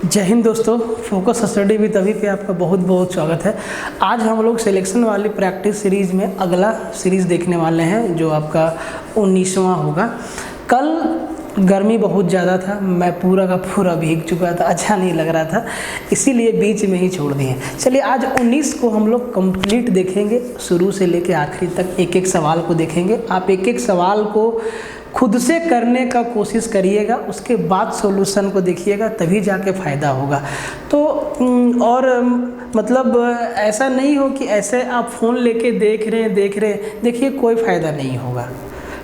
जय हिंद दोस्तों, focus study with अभी पे आपका बहुत बहुत स्वागत है। आज हम लोग सिलेक्शन वाली प्रैक्टिस सीरीज़ में अगला सीरीज़ देखने वाले हैं जो आपका 19वां होगा। कल गर्मी बहुत ज़्यादा था, मैं पूरा का पूरा भीग चुका था, अच्छा नहीं लग रहा था, इसीलिए बीच में ही छोड़ दिए। चलिए आज 19 को हम लोग कंप्लीट देखेंगे, शुरू से लेकर आखिरी तक एक एक सवाल को देखेंगे। आप एक एक सवाल को खुद से करने का कोशिश करिएगा, उसके बाद सॉल्यूशन को देखिएगा, तभी जाके फ़ायदा होगा। तो और मतलब ऐसा नहीं हो कि ऐसे आप फ़ोन लेके देख रहे हैं, देखिए कोई फ़ायदा नहीं होगा,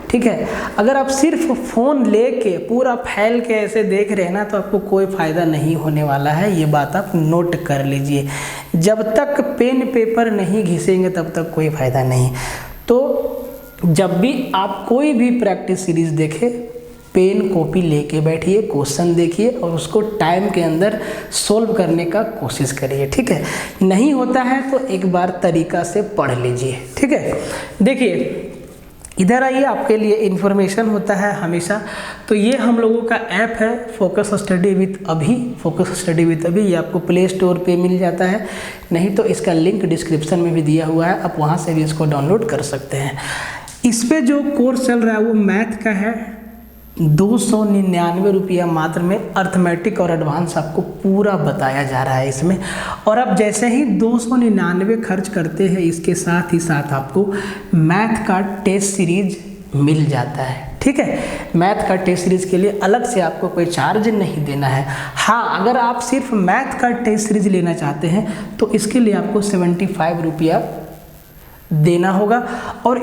ठीक है। अगर आप सिर्फ फ़ोन लेके पूरा फैल के ऐसे देख रहे हैं ना, तो आपको कोई फ़ायदा नहीं होने वाला है, ये बात आप नोट कर लीजिए। जब तक पेन पेपर नहीं घिसेंगे तब तक कोई फ़ायदा नहीं। तो जब भी आप कोई भी प्रैक्टिस सीरीज़ देखें, पेन कॉपी लेके बैठिए, क्वेश्चन देखिए और उसको टाइम के अंदर सॉल्व करने का कोशिश करिए, ठीक है। नहीं होता है तो एक बार तरीका से पढ़ लीजिए, ठीक है। देखिए इधर आइए, आपके लिए इन्फॉर्मेशन होता है हमेशा। तो ये हम लोगों का ऐप है फोकस स्टडी विद अभी, फोकस स्टडी विद अभी, ये आपको प्ले स्टोर पे मिल जाता है, नहीं तो इसका लिंक डिस्क्रिप्शन में भी दिया हुआ है, आप वहाँ से भी इसको डाउनलोड कर सकते हैं। इस पे जो कोर्स चल रहा है वो मैथ का है, 299 रुपया मात्र में अर्थमेटिक और एडवांस आपको पूरा बताया जा रहा है इसमें। और आप जैसे ही 299 खर्च करते हैं, इसके साथ ही साथ आपको मैथ का टेस्ट सीरीज मिल जाता है, ठीक है। मैथ का टेस्ट सीरीज के लिए अलग से आपको कोई चार्ज नहीं देना है। हाँ, अगर आप सिर्फ मैथ का टेस्ट सीरीज लेना चाहते हैं तो इसके लिए आपको 75 रुपया देना होगा। और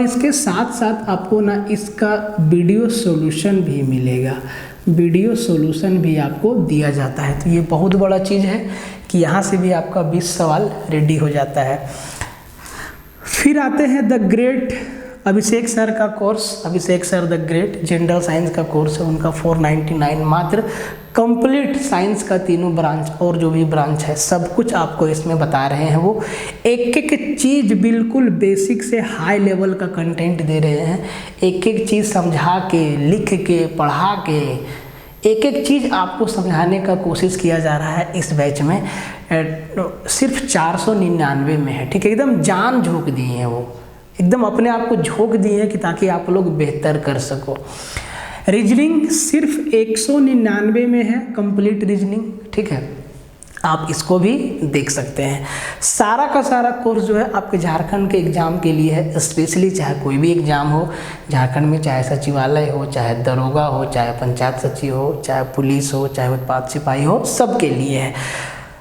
इसके साथ साथ आपको ना इसका वीडियो सॉल्यूशन भी मिलेगा, वीडियो सॉल्यूशन भी आपको दिया जाता है। तो ये बहुत बड़ा चीज़ है कि यहाँ से भी आपका 20 सवाल रेडी हो जाता है। फिर आते हैं द ग्रेट अभिषेक सर का course, Abhishek sir the great general science का कोर्स है, उनका 499 मात्र। कंप्लीट साइंस का तीनों ब्रांच और जो भी ब्रांच है सब कुछ आपको इसमें बता रहे हैं। वो एक एक चीज़ बिल्कुल बेसिक से हाई लेवल का कंटेंट दे रहे हैं, एक एक चीज़ समझा के, लिख के, पढ़ा के, एक एक चीज़ आपको समझाने का कोशिश किया जा रहा है इस बैच में। सिर्फ 499 में है, ठीक है। एकदम जान झोंक दिए हैं वो, एकदम अपने आप को झोंक दिए हैं कि ताकि आप लोग बेहतर कर सको। रीजनिंग सिर्फ 199 में है, कंप्लीट रीजनिंग, ठीक है। आप इसको भी देख सकते हैं। सारा का सारा कोर्स जो है आपके झारखंड के एग्ज़ाम के लिए है, स्पेशली चाहे कोई भी एग्ज़ाम हो झारखंड में, चाहे सचिवालय हो, चाहे दरोगा हो, चाहे पंचायत सचिव हो, चाहे पुलिस हो, चाहे उत्पाद सिपाही हो, सबके लिए है।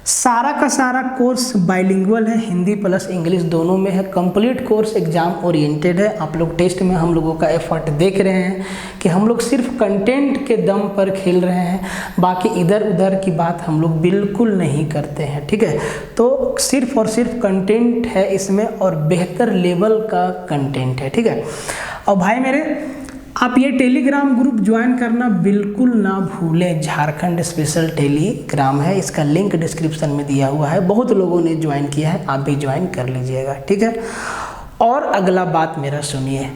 सारा का सारा कोर्स बाइलिंगुअल है, हिंदी प्लस इंग्लिश दोनों में है। कंप्लीट कोर्स एग्जाम ओरिएंटेड है। आप लोग टेस्ट में हम लोगों का एफर्ट देख रहे हैं कि हम लोग सिर्फ कंटेंट के दम पर खेल रहे हैं, बाकी इधर उधर की बात हम लोग बिल्कुल नहीं करते हैं, ठीक है। तो सिर्फ और सिर्फ कंटेंट है इसमें और बेहतर लेवल का कंटेंट है, ठीक है। और भाई मेरे, आप ये टेलीग्राम ग्रुप ज्वाइन करना बिल्कुल ना भूलें, झारखंड स्पेशल टेलीग्राम है, इसका लिंक डिस्क्रिप्शन में दिया हुआ है, बहुत लोगों ने ज्वाइन किया है, आप भी ज्वाइन कर लीजिएगा, ठीक है। और अगला बात मेरा सुनिए,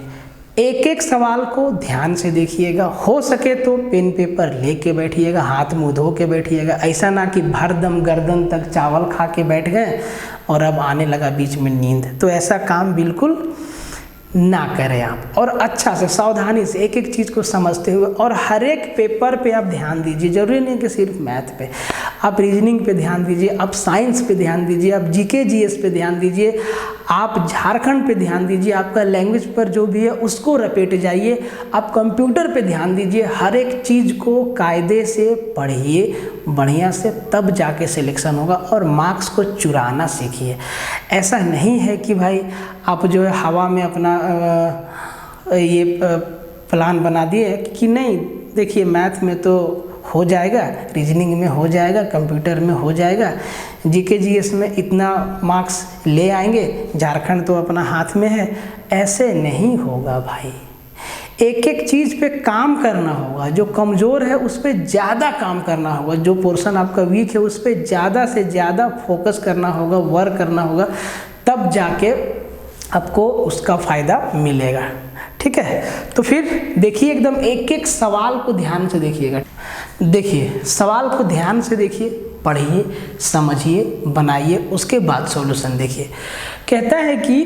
एक एक सवाल को ध्यान से देखिएगा, हो सके तो पेन पेपर लेके बैठिएगा, हाथ मुँह धो के बैठिएगा, ऐसा ना कि भरदम गर्दन तक चावल खा के बैठ गए और अब आने लगा बीच में नींद। तो ऐसा काम बिल्कुल ना करें आप, और अच्छा से सावधानी से एक एक चीज़ को समझते हुए, और हर एक पेपर पे आप ध्यान दीजिए। जरूरी नहीं कि सिर्फ मैथ पे, आप रीजनिंग पे ध्यान दीजिए, आप साइंस पे ध्यान दीजिए, आप जीके जीएस पे ध्यान दीजिए, आप झारखंड पे ध्यान दीजिए, आपका लैंग्वेज पर जो भी है उसको रपेट जाइए, आप कंप्यूटर पे ध्यान दीजिए। हर एक चीज़ को कायदे से पढ़िए बढ़िया से, तब जाके सिलेक्शन होगा। और मार्क्स को चुराना सीखिए। ऐसा नहीं है कि भाई आप जो है हवा में अपना ये प्लान बना दिए कि नहीं, देखिए मैथ में तो हो जाएगा, रीजनिंग में हो जाएगा, कंप्यूटर में हो जाएगा, जीके जीएस में इतना मार्क्स ले आएंगे, झारखंड तो अपना हाथ में है। ऐसे नहीं होगा भाई, एक एक चीज़ पे काम करना होगा। जो कमज़ोर है उस पर ज़्यादा काम करना होगा, जो पोर्शन आपका वीक है उस पर ज़्यादा से ज़्यादा फोकस करना होगा, वर्क करना होगा, तब जाके आपको उसका फ़ायदा मिलेगा, ठीक है। तो फिर देखिए एकदम एक एक सवाल को ध्यान से देखिएगा। देखिए सवाल को ध्यान से देखिए, पढ़िए, समझिए, बनाइए, उसके बाद सॉल्यूशन देखिए। कहता है कि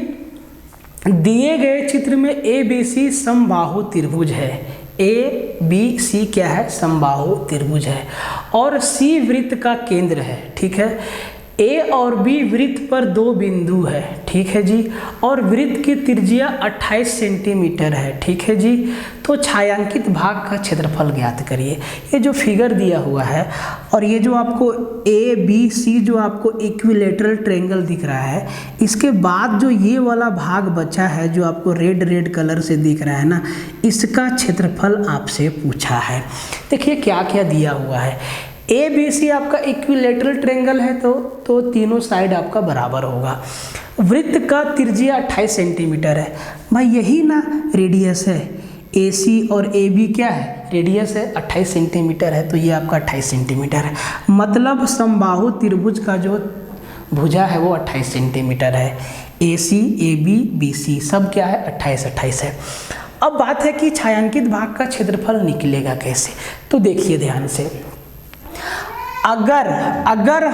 दिए गए चित्र में ABC समबाहु त्रिभुज है। ABC क्या है? समबाहु त्रिभुज है और C वृत्त का केंद्र है, ठीक है। A और B वृत्त पर 2 बिंदु है, ठीक है जी, और वृत्त की त्रिज्या 28 सेंटीमीटर है, ठीक है जी। तो छायांकित भाग का क्षेत्रफल ज्ञात करिए। ये जो फिगर दिया हुआ है और ये जो आपको ABC जो आपको इक्विलेटरल ट्रायंगल दिख रहा है, इसके बाद जो ये वाला भाग बचा है जो आपको रेड कलर से दिख रहा है ना, इसका क्षेत्रफल आपसे पूछा है। देखिए क्या क्या दिया हुआ है। ABC आपका इक्विलेटरल ट्रायंगल है तो तीनों साइड आपका बराबर होगा। वृत्त का त्रिज्या 28 सेंटीमीटर है। भाई यही ना रेडियस है। AC और AB क्या है? रेडियस है, 28 सेंटीमीटर है, तो ये आपका 28 सेंटीमीटर है। मतलब समबाहु त्रिभुज का जो भुजा है वो 28 सेंटीमीटर है। AC, AB, BC सब क्या है? 28 है। अब बात है कि छायांकित भाग का क्षेत्रफल निकलेगा कैसे? तो देखिए ध्यान से, अगर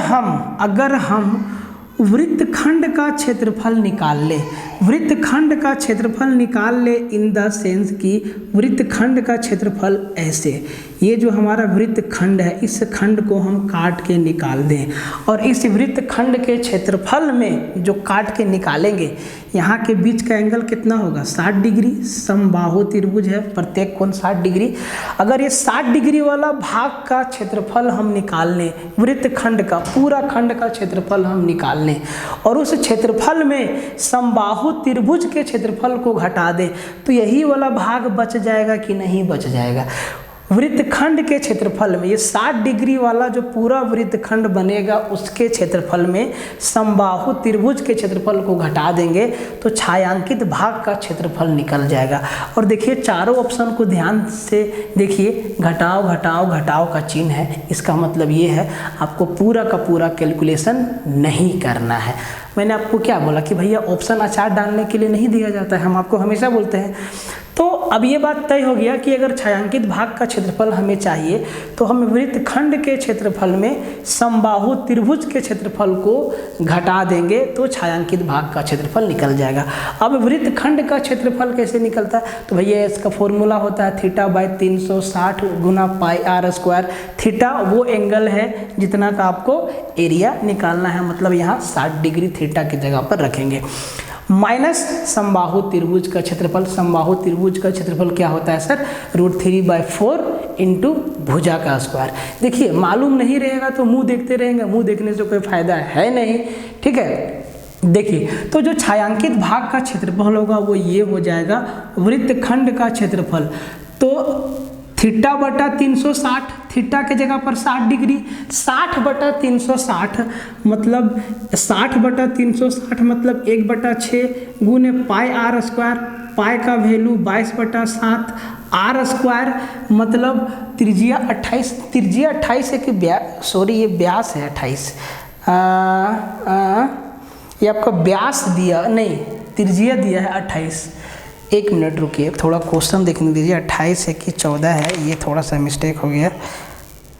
हम वृत्तखंड का क्षेत्रफल निकाल ले, वृत्तखंड का क्षेत्रफल निकाल ले इन द सेंस कि वृत्तखंड का क्षेत्रफल ऐसे, ये जो हमारा वृत्तखंड है इस खंड को हम काट के निकाल दें और इस वृत्तखंड के क्षेत्रफल में जो काट के निकालेंगे यहाँ के बीच का एंगल कितना होगा? 60 डिग्री। समबाहु त्रिभुज है, प्रत्येक कोण 60 डिग्री। अगर ये 60 डिग्री वाला भाग का क्षेत्रफल हम निकाल लें, वृत्तखंड का पूरा खंड का क्षेत्रफल हम निकाल लें और उस क्षेत्रफल में समबाहु त्रिभुज के क्षेत्रफल को घटा दें, तो यही वाला भाग बच जाएगा कि नहीं बच जाएगा? वृत्तखंड के क्षेत्रफल में ये 60 डिग्री वाला जो पूरा वृत्तखंड बनेगा उसके क्षेत्रफल में समबाहु त्रिभुज के क्षेत्रफल को घटा देंगे तो छायांकित भाग का क्षेत्रफल निकल जाएगा। और देखिए चारों ऑप्शन को ध्यान से देखिए, घटाओ घटाओ घटाओ का चिन्ह है। इसका मतलब ये है आपको पूरा का पूरा कैलकुलेशन नहीं करना है। मैंने आपको क्या बोला कि भैया ऑप्शन अचार डालने के लिए नहीं दिया जाता है, हम आपको हमेशा बोलते हैं। तो अब ये बात तय हो गया कि अगर छायांकित भाग का क्षेत्रफल हमें चाहिए तो हम वृत्तखंड के क्षेत्रफल में समबाहु त्रिभुज के क्षेत्रफल को घटा देंगे तो छायांकित भाग का क्षेत्रफल निकल जाएगा। अब वृत्तखंड का क्षेत्रफल कैसे निकलता है? तो भैया इसका फॉर्मूला होता है θ/360 गुना πr²। थीटा वो एंगल है जितना का आपको एरिया निकालना है, मतलब यहाँ 60 डिग्री थीटा की जगह पर रखेंगे, माइनस समबाहु त्रिभुज का क्षेत्रफल। समबाहु त्रिभुज का क्षेत्रफल क्या होता है सर? √3/4 इंटू भुजा का स्क्वायर। देखिए मालूम नहीं रहेगा तो मुंह देखते रहेंगे, मुंह देखने से कोई फायदा है नहीं, ठीक है। देखिए तो जो छायांकित भाग का क्षेत्रफल होगा वो ये हो जाएगा वृत्तखंड का क्षेत्रफल। तो θ/360, थीटा के जगह पर 60 डिग्री, 60/360 मतलब 60/360 मतलब 1/6 गुने πr²। पाई का वैल्यू 22/7, r² मतलब त्रिज्या 28 है कि ये व्यास है 28। ये आपका व्यास दिया नहीं, त्रिज्या दिया है 28। एक मिनट रुकिए, थोड़ा क्वेश्चन देखने दीजिए। 28 है कि 14 है, ये थोड़ा सा मिस्टेक हो गया,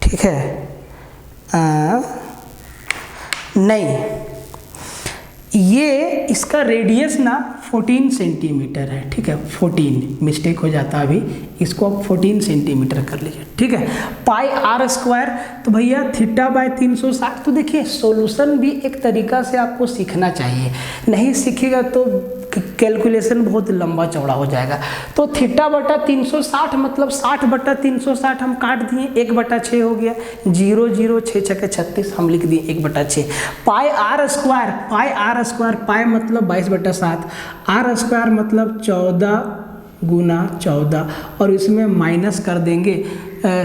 ठीक है। नहीं, ये इसका रेडियस ना 14 सेंटीमीटर है, ठीक है। 14 मिस्टेक हो जाता है अभी, इसको आप 14 सेंटीमीटर कर लीजिए, ठीक है। πr², तो भैया θ/360। तो देखिए सॉल्यूशन भी एक तरीका से आपको सीखना चाहिए, नहीं सीखेगा तो कैलकुलेशन बहुत लंबा चौड़ा हो जाएगा। तो θ/360 मतलब 60/360 हम काट दिए, 1/6 हो गया, 0 0 6 6 36 हम लिख दिए 1/6। πr² पाई मतलब 22/7, r² मतलब 14 गुना 14 और इसमें माइनस कर देंगे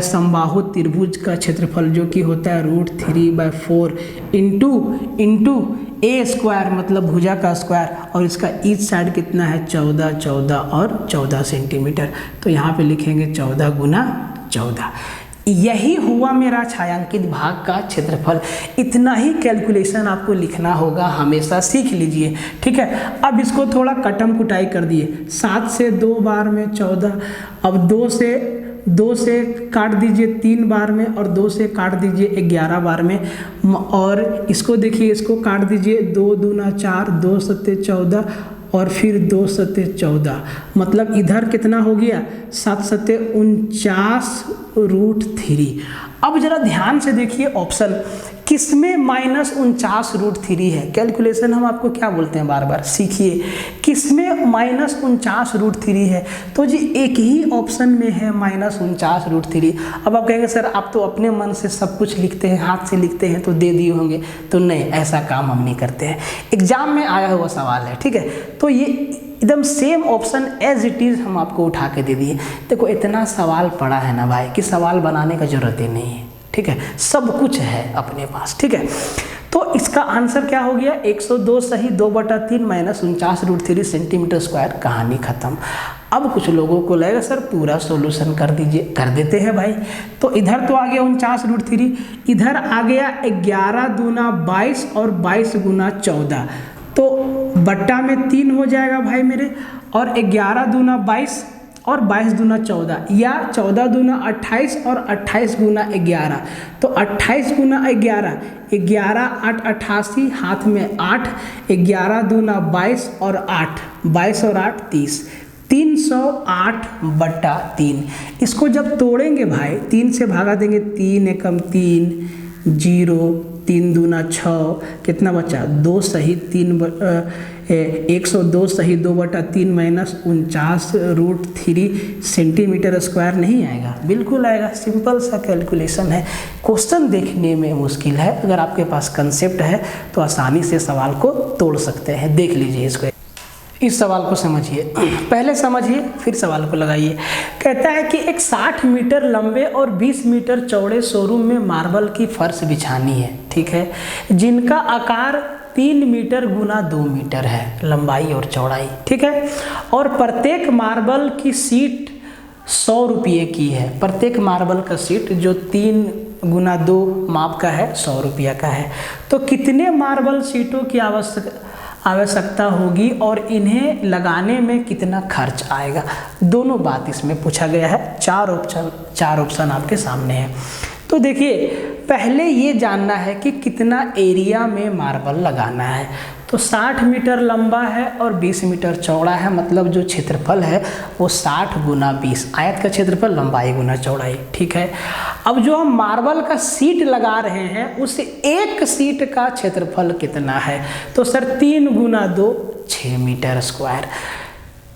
समबाहु त्रिभुज का क्षेत्रफल जो कि होता है √3/4 इंटू a² मतलब भुजा का स्क्वायर और इसका ईच साइड कितना है 14 और 14 सेंटीमीटर। तो यहाँ पे लिखेंगे 14 गुना 14। यही हुआ मेरा छायांकित भाग का क्षेत्रफल। इतना ही कैलकुलेशन आपको लिखना होगा, हमेशा सीख लीजिए, ठीक है। अब इसको थोड़ा कटम कुटाई कर दिए, 7 से 2 बार में 14, अब 2 से काट दीजिए 3 बार में, और 2 से काट दीजिए 11 बार में, और इसको देखिए, इसको काट दीजिए, 2 दूना 4, 2 सत्ते 14, और फिर 2 सत्ते 14, मतलब इधर कितना हो गया, 7 सत्ते 49√3। अब जरा ध्यान से देखिए ऑप्शन, किसमें -49√3 है। कैलकुलेशन हम आपको क्या बोलते हैं, बार बार सीखिए, किसमें -49√3 है। तो जी एक ही ऑप्शन में है -49√3। अब आप कहेंगे सर आप तो अपने मन से सब कुछ लिखते हैं, हाथ से लिखते हैं, तो दे दिए होंगे। तो नहीं, ऐसा काम हम नहीं करते हैं, एग्जाम में आया हुआ सवाल है, ठीक है। तो ये एकदम same option as it is हम आपको उठा के दे दिए। देखो इतना सवाल पड़ा है ना भाई कि सवाल बनाने का जरूरत ही नहीं है, ठीक है, सब कुछ है अपने पास, ठीक है। तो इसका आंसर क्या हो गया, 102 सही 2/3 -49√3 सेंटीमीटर स्क्वायर। कहानी खत्म। अब कुछ लोगों को लगेगा सर पूरा सॉल्यूशन कर दीजिए, कर देते हैं भाई। तो इधर तो आ गया 49√3, इधर आ गया 11 दूना 22 और 22 गुना 14, तो बट्टा में 3 हो जाएगा भाई मेरे, और 11 दूना 22 और 22 दूना 14, या 14 दूना 28 और 28 गुना 11, तो 28 गुना 11, 11 8 88, हाथ में 8, 11 दूना 22 और 8, 22 और 8 30, 308/3। इसको जब तोड़ेंगे भाई, 3 से भागा देंगे, 3 एकम 3, 0, 3 दूना 6, कितना बचा, 2 सही 102 सही 2/3 -49√3 सेंटीमीटर स्क्वायर नहीं आएगा, बिल्कुल आएगा। सिंपल सा कैलकुलेशन है, क्वेश्चन देखने में मुश्किल है, अगर आपके पास कंसेप्ट है तो आसानी से सवाल को तोड़ सकते हैं। देख लीजिए इसको, इस सवाल को समझिए, पहले समझिए फिर सवाल को लगाइए। कहता है कि एक 60 मीटर लंबे और 20 मीटर चौड़े शोरूम में मार्बल की फर्श बिछानी है, ठीक है, जिनका आकार 3 मीटर गुना 2 मीटर है, लंबाई और चौड़ाई, ठीक है, और प्रत्येक मार्बल की सीट 100 रुपये की है। प्रत्येक मार्बल का सीट जो 3 गुना 2 माप का है 100 रुपया का है। तो कितने मार्बल सीटों की आवश्यकता होगी और इन्हें लगाने में कितना खर्च आएगा, दोनों बात इसमें पूछा गया है। 4 ऑप्शन आपके सामने है। तो देखिए पहले ये जानना है कि कितना एरिया में मार्बल लगाना है। तो 60 मीटर लंबा है और 20 मीटर चौड़ा है, मतलब जो क्षेत्रफल है वो 60 गुना 20, आयत का क्षेत्रफल लंबाई गुना चौड़ाई, ठीक है। अब जो हम मार्बल का सीट लगा रहे हैं उस एक सीट का क्षेत्रफल कितना है, तो सर 3 गुना 2 6 मीटर स्क्वायर।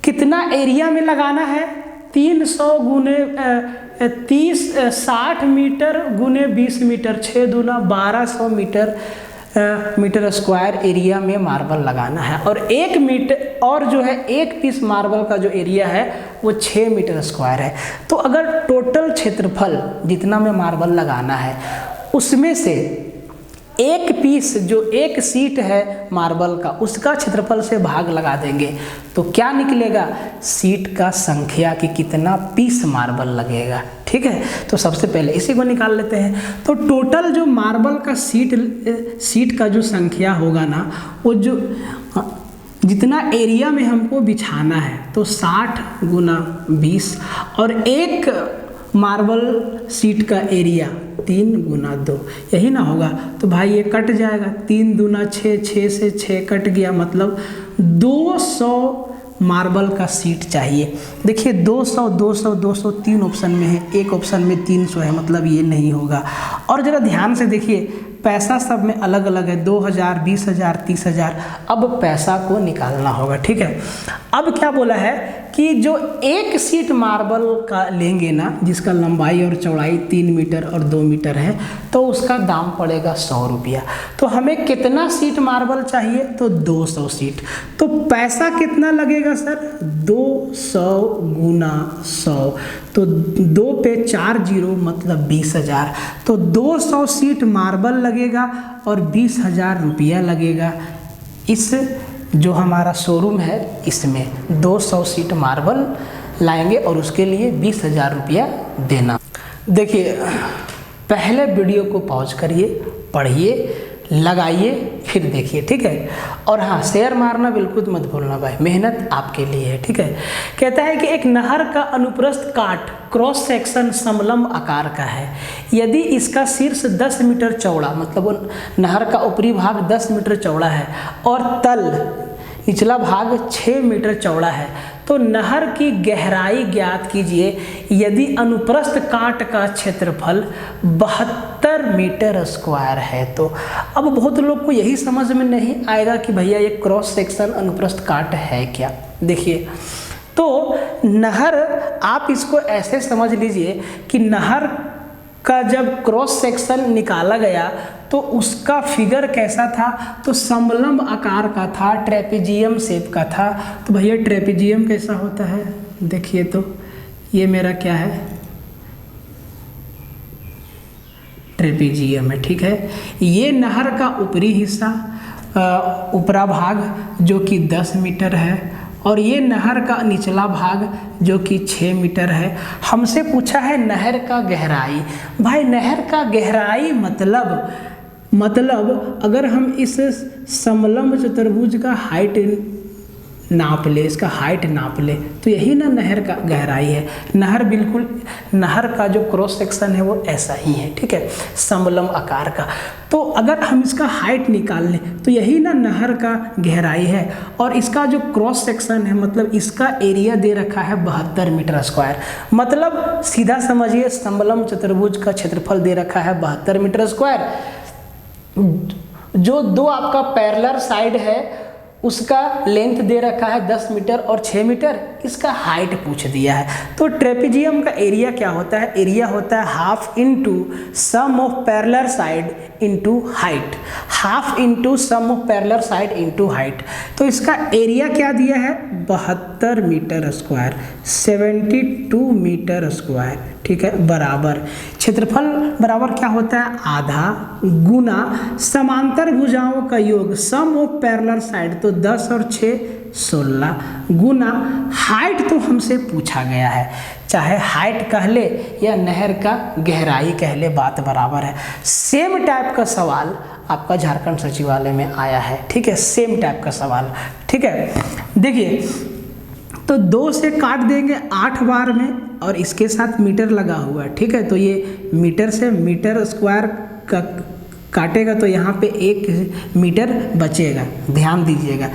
कितना एरिया में लगाना है, 300 गुने 60 मीटर गुने 20 मीटर, 6 दूना 1200 मीटर स्क्वायर एरिया में मार्बल लगाना है। और 1 मीटर और जो है 1 पीस मार्बल का जो एरिया है वो 6 मीटर स्क्वायर है। तो अगर टोटल क्षेत्रफल जितना में मार्बल लगाना है उसमें से एक पीस जो एक सीट है मार्बल का उसका क्षेत्रफल से भाग लगा देंगे तो क्या निकलेगा, सीट का संख्या कि कितना पीस मार्बल लगेगा, ठीक है। तो सबसे पहले इसी को निकाल लेते हैं। तो टोटल जो मार्बल का सीट का जो संख्या होगा ना, वो जो जितना एरिया में हमको बिछाना है तो 60 गुना 20 और एक मार्बल सीट का एरिया 3 गुना 2, यही ना होगा। तो भाई ये कट जाएगा, 3 दूना 6, 6 से 6 कट गया, मतलब 200 मार्बल का सीट चाहिए। देखिए 200 200 200 3 ऑप्शन में है, एक ऑप्शन में 300 है, मतलब ये नहीं होगा। और ज़रा ध्यान से देखिए पैसा सब में अलग अलग है, 2000 20000 30000। अब पैसा को निकालना होगा, ठीक है। अब क्या बोला है कि जो एक सीट मार्बल का लेंगे ना, जिसका लंबाई और चौड़ाई 3 मीटर और 2 मीटर है, तो उसका दाम पड़ेगा 100 रुपया। तो हमें कितना सीट मार्बल चाहिए, तो 200 सीट। तो पैसा कितना लगेगा सर, 200 गुना 100, तो 2 पे 4 जीरो मतलब 20,000। तो 200 सीट मार्बल लगेगा और 20,000 रुपया लगेगा। इस जो हमारा शोरूम है इसमें 200 सीट मार्बल लाएंगे और उसके लिए 20,000 रुपया देना। देखिए, पहले वीडियो को पॉज करिए, पढ़िए, लगाइए, फिर देखिए, ठीक है। और हाँ, शेयर मारना बिल्कुल मत भूलना भाई, मेहनत आपके लिए है, ठीक है। कहता है कि एक नहर का अनुप्रस्थ काट क्रॉस सेक्शन समलंब आकार का है। यदि इसका शीर्ष 10 मीटर चौड़ा, मतलब वो नहर का ऊपरी भाग 10 मीटर चौड़ा है और तल निचला भाग 6 मीटर चौड़ा है, तो नहर की गहराई ज्ञात कीजिए यदि अनुप्रस्थ काट का क्षेत्रफल 72 मीटर स्क्वायर है। तो अब बहुत लोग को यही समझ में नहीं आएगा कि भैया ये क्रॉस सेक्शन अनुप्रस्थ काट है क्या। देखिए, तो नहर, आप इसको ऐसे समझ लीजिए कि नहर का जब क्रॉस सेक्शन निकाला गया तो उसका फिगर कैसा था, तो समलंब आकार का था, ट्रेपेजियम शेप का था। तो भैया ट्रेपेजियम कैसा होता है, देखिए, तो ये मेरा क्या है, ट्रेपेजियम है, ठीक है। ये नहर का ऊपरी हिस्सा, ऊपरा भाग जो कि 10 मीटर है, और ये नहर का निचला भाग जो कि 6 मीटर है। हमसे पूछा है नहर का गहराई। भाई नहर का गहराई मतलब अगर हम इस समलंब चतुर्भुज का हाइट नाप ले, इसका हाइट नाप ले, तो यही ना नहर का गहराई है। नहर बिल्कुल, नहर का जो क्रॉस सेक्शन है वो ऐसा ही है, ठीक है, समलंब आकार का। तो अगर हम इसका हाइट निकाल लें तो यही ना नहर का गहराई है, और इसका जो क्रॉस सेक्शन है, मतलब इसका एरिया दे रखा है 72 मीटर स्क्वायर। मतलब सीधा समझिए, समलंब चतुर्भुज का क्षेत्रफल दे रखा है 72 मीटर स्क्वायर। जो दो आपका पैरेलल साइड है उसका लेंथ दे रखा है 10 मीटर और 6 मीटर, इसका हाइट पूछ दिया है। तो ट्रेपेजियम का एरिया क्या होता है, एरिया होता है half into sum of parallel side into height, half into sum of parallel side into height. तो इसका एरिया क्या दिया है, 72 मीटर स्क्वायर, 72 मीटर स्क्वायर, ठीक है, बराबर क्षेत्रफल बराबर क्या होता है, आधा गुना समांतर भुजाओं का योग, सम ऑफ पैरेलल साइड, तो 10 और 6 16 गुना हाइट तो हमसे पूछा गया है, चाहे हाइट कह ले या नहर का गहराई कह ले, बात बराबर है। सेम टाइप का सवाल आपका झारखंड सचिवालय में आया है, ठीक है, सेम टाइप का सवाल, ठीक है। देखिए, तो 2 से काट देंगे 8 बार में, और इसके साथ मीटर लगा हुआ है, ठीक है। तो ये मीटर से मीटर स्क्वायर का काटेगा तो यहाँ पे 1 मीटर बचेगा, ध्यान दीजिएगा।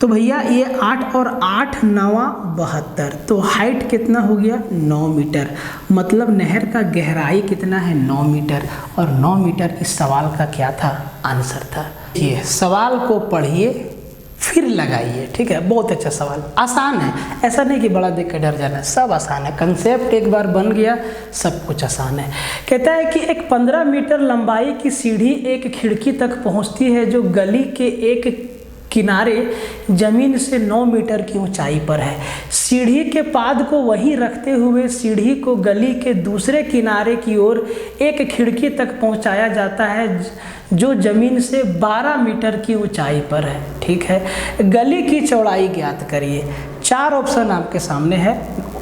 तो भैया ये 8 और 8 9 72, तो हाइट कितना हो गया, 9 मीटर। मतलब नहर का गहराई कितना है, 9 मीटर, और 9 मीटर इस सवाल का क्या था, आंसर था। ये सवाल को पढ़िए फिर लगाइए, ठीक है, बहुत अच्छा सवाल, आसान है, ऐसा नहीं कि बड़ा देख के डर जाना, सब आसान है। कंसेप्ट एक बार बन गया सब कुछ आसान है। कहता है कि एक 15 मीटर लंबाई की सीढ़ी एक खिड़की तक पहुंचती है जो गली के एक किनारे जमीन से 9 मीटर की ऊंचाई पर है। सीढ़ी के पाद को वहीं रखते हुए सीढ़ी को गली के दूसरे किनारे की ओर एक खिड़की तक पहुंचाया जाता है जो जमीन से 12 मीटर की ऊंचाई पर है, ठीक है। गली की चौड़ाई ज्ञात करिए। 4 ऑप्शन आपके सामने है,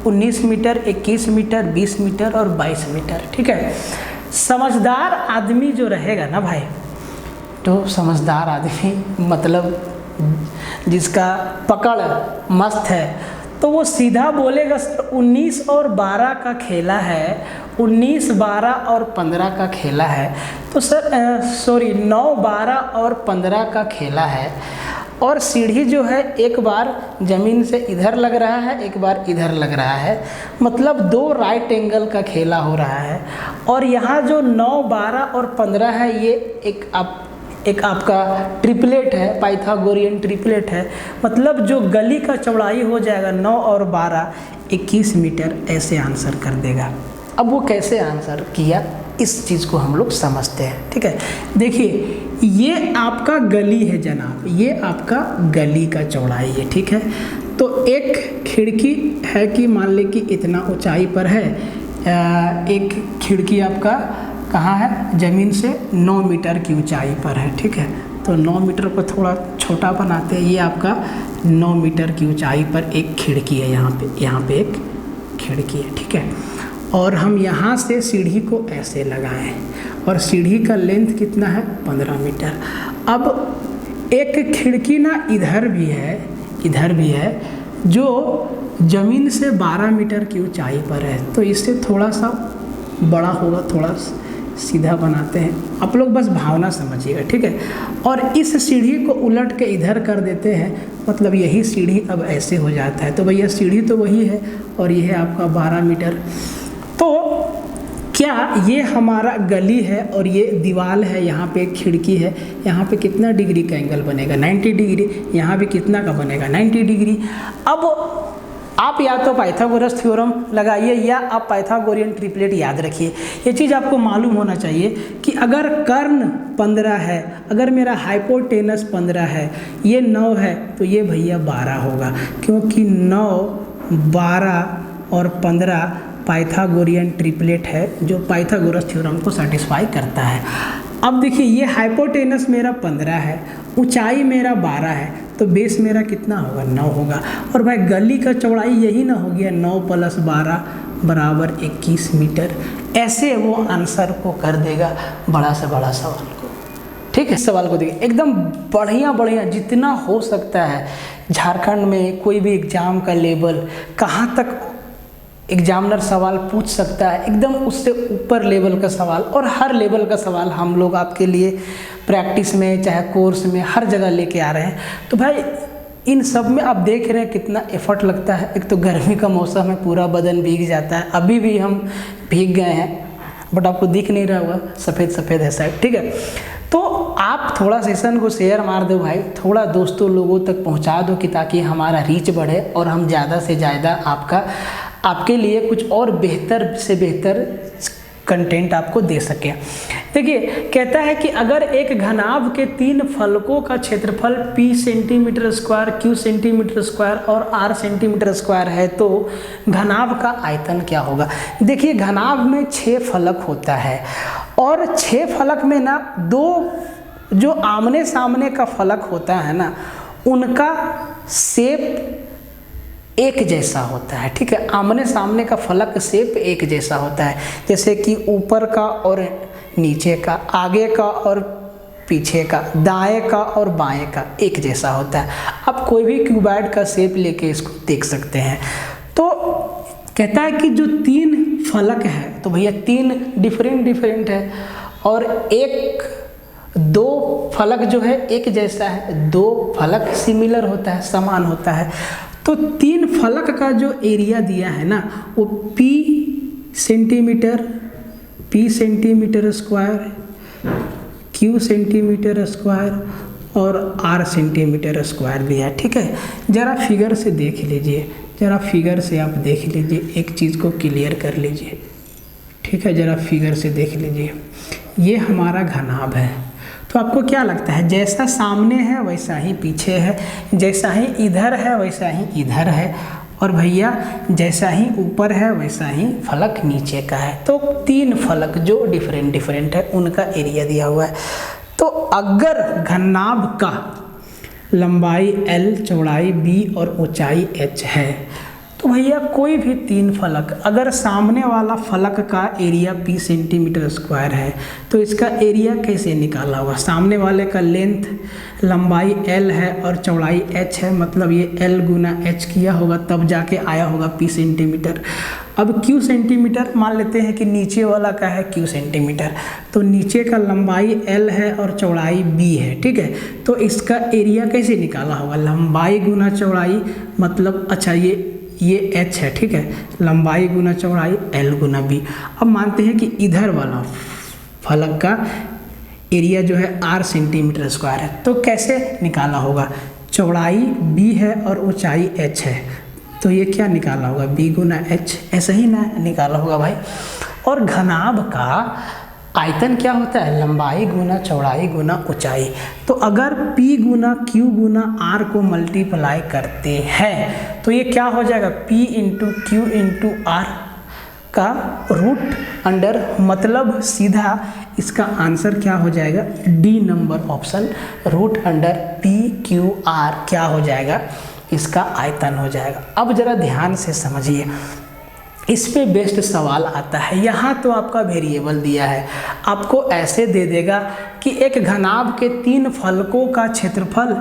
19 मीटर, 21 मीटर, 20 मीटर और 22 मीटर, ठीक है। समझदार आदमी जो रहेगा ना भाई, तो समझदार आदमी मतलब जिसका पकड़ मस्त है, तो वो सीधा बोलेगा सर 19 और 12 का खेला है, 19, 12 और 15 का खेला है, तो सर 9, 12 और 15 का खेला है, और सीढ़ी जो है एक बार ज़मीन से इधर लग रहा है, एक बार इधर लग रहा है, मतलब 2 राइट एंगल का खेला हो रहा है। और यहाँ जो 9, 12 और 15 है, ये एक आपका ट्रिपलेट है, पाइथागोरियन ट्रिपलेट है। मतलब जो गली का चौड़ाई हो जाएगा 9 और 12 21 मीटर, ऐसे आंसर कर देगा। अब वो कैसे आंसर किया, इस चीज़ को हम लोग समझते हैं, ठीक है। देखिए, ये आपका गली है जनाब, ये आपका गली का चौड़ाई है, ठीक है। तो एक खिड़की है कि मान ले कि इतना ऊंचाई पर है, एक खिड़की आपका कहाँ है, ज़मीन से 9 मीटर की ऊंचाई पर है, ठीक है। तो 9 मीटर को थोड़ा छोटा बनाते हैं, ये आपका 9 मीटर की ऊंचाई पर एक खिड़की है, यहाँ पे एक खिड़की है, ठीक है। और हम यहाँ से सीढ़ी को ऐसे लगाएं और सीढ़ी का लेंथ कितना है 15 मीटर। अब एक खिड़की ना इधर भी है जो ज़मीन से 12 मीटर की ऊंचाई पर है, तो इससे थोड़ा सा बड़ा होगा, थोड़ा सीधा बनाते हैं, आप लोग बस भावना समझिएगा, ठीक है। और इस सीढ़ी को उलट के इधर कर देते हैं, मतलब यही सीढ़ी अब ऐसे हो जाता है। तो भैया सीढ़ी तो वही है और ये है आपका 12 मीटर। तो क्या ये हमारा गली है और ये दीवार है, यहाँ पे एक खिड़की है, यहाँ पे कितना डिग्री का एंगल बनेगा 90 डिग्री, यहाँ भी कितना का बनेगा 90 डिग्री। अब आप या तो पाइथागोरस थ्योरम लगाइए या आप पाइथागोरियन ट्रिपलेट याद रखिए। ये चीज़ आपको मालूम होना चाहिए कि अगर कर्ण 15 है, अगर मेरा हाइपोटेनस 15 है, ये 9 है, तो ये भैया 12 होगा, क्योंकि 9, 12 और 15 पाइथागोरियन ट्रिपलेट है जो पाइथागोरस थ्योरम को सेटिस्फाई करता है। अब देखिए ये हाइपोटेनस मेरा 15 है, ऊंचाई मेरा 12 है, तो बेस मेरा कितना होगा 9 होगा। और भाई गली का चौड़ाई यही ना हो गया 9 + 12 = 21 मीटर। ऐसे वो आंसर को कर देगा बड़ा से बड़ा सवाल को, ठीक है। सवाल को देखिए एकदम बढ़िया जितना हो सकता है। झारखंड में कोई भी एग्जाम का लेवल कहाँ तक एग्जामिनर सवाल पूछ सकता है, एकदम उससे ऊपर लेवल का सवाल, और हर लेवल का सवाल हम लोग आपके लिए प्रैक्टिस में चाहे कोर्स में हर जगह लेके आ रहे हैं। तो भाई इन सब में आप देख रहे हैं कितना एफर्ट लगता है। एक तो गर्मी का मौसम है, पूरा बदन भीग जाता है, अभी भी हम भीग गए हैं, बट आपको दिख नहीं रहा होगा, सफ़ेद है साइड, ठीक है। तो आप थोड़ा सेशन को शेयर मार दो भाई, थोड़ा दोस्तों लोगों तक पहुंचा दो कि ताकि हमारा रीच बढ़े और हम ज़्यादा से ज़्यादा आपके लिए कुछ और बेहतर से बेहतर कंटेंट आपको दे सके। देखिए कहता है कि अगर एक घनाभ के 3 फलकों का क्षेत्रफल P centimetre square, Q centimetre square और R सेंटीमीटर स्क्वायर है तो घनाभ का आयतन क्या होगा। देखिए घनाभ में 6 फलक होता है और 6 फलक में ना 2 जो आमने सामने का फलक होता है ना, उनका शेप एक जैसा होता है, ठीक है। आमने सामने का फलक शेप एक जैसा होता है, जैसे कि ऊपर का और नीचे का, आगे का और पीछे का, दाएं का और बाएं का एक जैसा होता है। आप कोई भी क्यूबॉइड का शेप लेके इसको देख सकते हैं। तो कहता है कि जो 3 फलक है तो भैया 3 डिफरेंट है और 2 फलक जो है एक जैसा है, 2 फलक सिमिलर होता है, समान होता है। तो 3 फलक का जो एरिया दिया है ना वो P centimetre square, Q centimetre square और R सेंटीमीटर स्क्वायर दिया है, ठीक है। ज़रा फिगर से देख लीजिए, ज़रा फिगर से आप देख लीजिए, एक चीज़ को क्लियर कर लीजिए, ठीक है। ज़रा फिगर से देख लीजिए, ये हमारा घनाभ है। तो आपको क्या लगता है, जैसा सामने है वैसा ही पीछे है, जैसा ही इधर है वैसा ही इधर है, और भैया जैसा ही ऊपर है वैसा ही फलक नीचे का है। तो 3 फलक जो डिफरेंट है उनका एरिया दिया हुआ है। तो अगर घनाभ का लंबाई L, चौड़ाई B और ऊंचाई H है तो भैया कोई भी 3 फलक, अगर सामने वाला फलक का एरिया P सेंटीमीटर स्क्वायर है तो इसका एरिया कैसे निकाला होगा। सामने वाले का लेंथ लंबाई L है और चौड़ाई H है, मतलब ये L गुना H किया होगा तब जाके आया होगा P सेंटीमीटर। अब Q सेंटीमीटर मान लेते हैं कि नीचे वाला का है Q सेंटीमीटर, तो नीचे का लंबाई L है और चौड़ाई B है, ठीक है। तो इसका एरिया कैसे निकाला होगा, लंबाई गुना चौड़ाई, मतलब अच्छा ये H है, ठीक है, लंबाई गुना चौड़ाई L गुना B। अब मानते हैं कि इधर वाला फलक का एरिया जो है R सेंटीमीटर स्क्वायर है, तो कैसे निकाला होगा, चौड़ाई B है और ऊंचाई H है, तो ये क्या निकाला होगा B गुना H, ऐसा ही ना निकाला होगा भाई। और घनाभ का आयतन क्या होता है, लंबाई गुना चौड़ाई गुना ऊंचाई। तो अगर P गुना Q गुना R को मल्टीप्लाई करते हैं तो ये क्या हो जाएगा, P इंटू Q इंटू R का रूट अंडर, मतलब सीधा इसका आंसर क्या हो जाएगा, D number option, root under PQR क्या हो जाएगा, इसका आयतन हो जाएगा। अब जरा ध्यान से समझिए, इस पे बेस्ट सवाल आता है। यहाँ तो आपका वेरिएबल दिया है, आपको ऐसे दे देगा कि एक घनाभ के 3 फलकों का क्षेत्रफल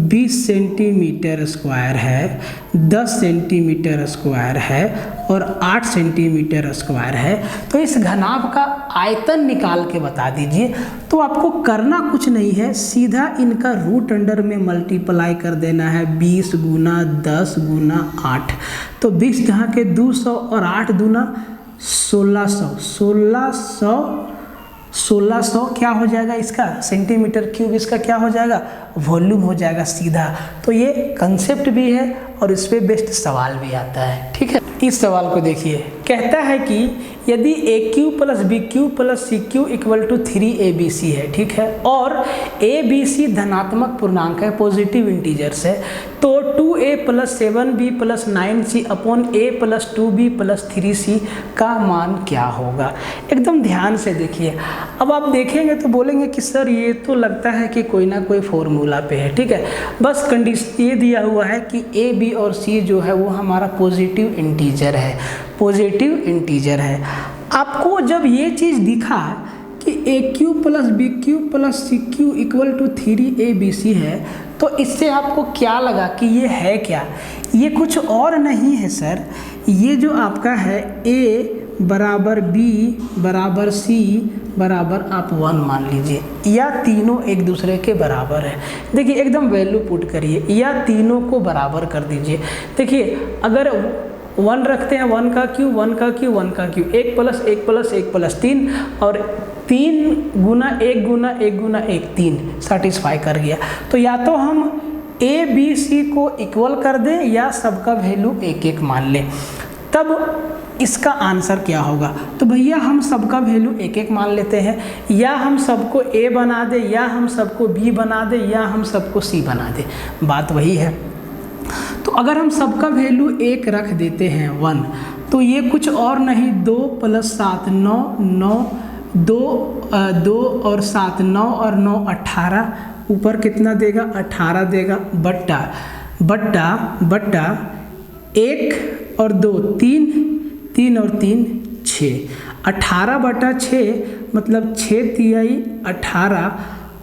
20 सेंटीमीटर स्क्वायर है, 10 सेंटीमीटर स्क्वायर है और 8 सेंटीमीटर स्क्वायर है। तो इस घनाभ का आयतन निकाल के बता दीजिए। तो आपको करना कुछ नहीं है, सीधा इनका रूट अंडर में मल्टीप्लाई कर देना है 20 गुना 10 गुना 8। तो 20 जहाँ के 200 और 8 दूना 1600 क्या हो जाएगा इसका सेंटीमीटर क्यूब, इसका क्या हो जाएगा वॉल्यूम हो जाएगा सीधा। तो ये कंसेप्ट भी है और इस पे बेस्ट सवाल भी आता है। ठीक है, इस सवाल को देखिए, कहता है कि यदि A cube plus B cube plus C cube equal to 3abc है, ठीक है, और abc धनात्मक पूर्णांक है, पॉजिटिव इंटीजर्स है, तो 2a plus 7b plus 9c upon a plus 2b plus 3c का मान क्या होगा। एकदम ध्यान से देखिए। अब आप देखेंगे तो बोलेंगे कि सर ये तो लगता है कि कोई ना कोई फॉर्मूला पे है। ठीक है, बस कंडीशन ये दिया हुआ है कि a b और c जो है वो हमारा पॉजिटिव इंटीजर है, पॉजिटिव इंटीजर है। आपको जब ये चीज़ दिखा कि A cube plus B cube plus C cube equal to 3abc है, तो इससे आपको क्या लगा कि ये है क्या, ये कुछ और नहीं है सर, ये जो आपका है a बराबर b बराबर c बराबर आप 1 मान लीजिए, या तीनों एक दूसरे के बराबर है। देखिए एकदम वैल्यू पुट करिए या तीनों को बराबर कर दीजिए। देखिए अगर 1 रखते हैं, 1 का क्यू 1 का क्यू 1 का क्यू, 1 प्लस 1 प्लस 1 प्लस 3 और 3 गुना 1 गुना 1 गुना 1 3 सेटिस्फाई कर गया। तो या तो हम a b c को इक्वल कर दें या सबका वैल्यू 1 मान लें, तब इसका आंसर क्या होगा। तो भैया हम सबका वैल्यू 1 मान लेते हैं, या हम सबको a बना दें, या हम सबको b बना दें, या हम सबको c बना दें, बात वही है। तो अगर हम सबका वैल्यू 1 रख देते हैं 1, तो ये कुछ और नहीं 2 प्लस 7 9 9 2 और 7 9 और 9 18, ऊपर कितना देगा 18 देगा, बट्टा बट्टा बट्टा 1 और 2 3 3 और 3 6, 18 बटा 6 मतलब 6 तिहाई 18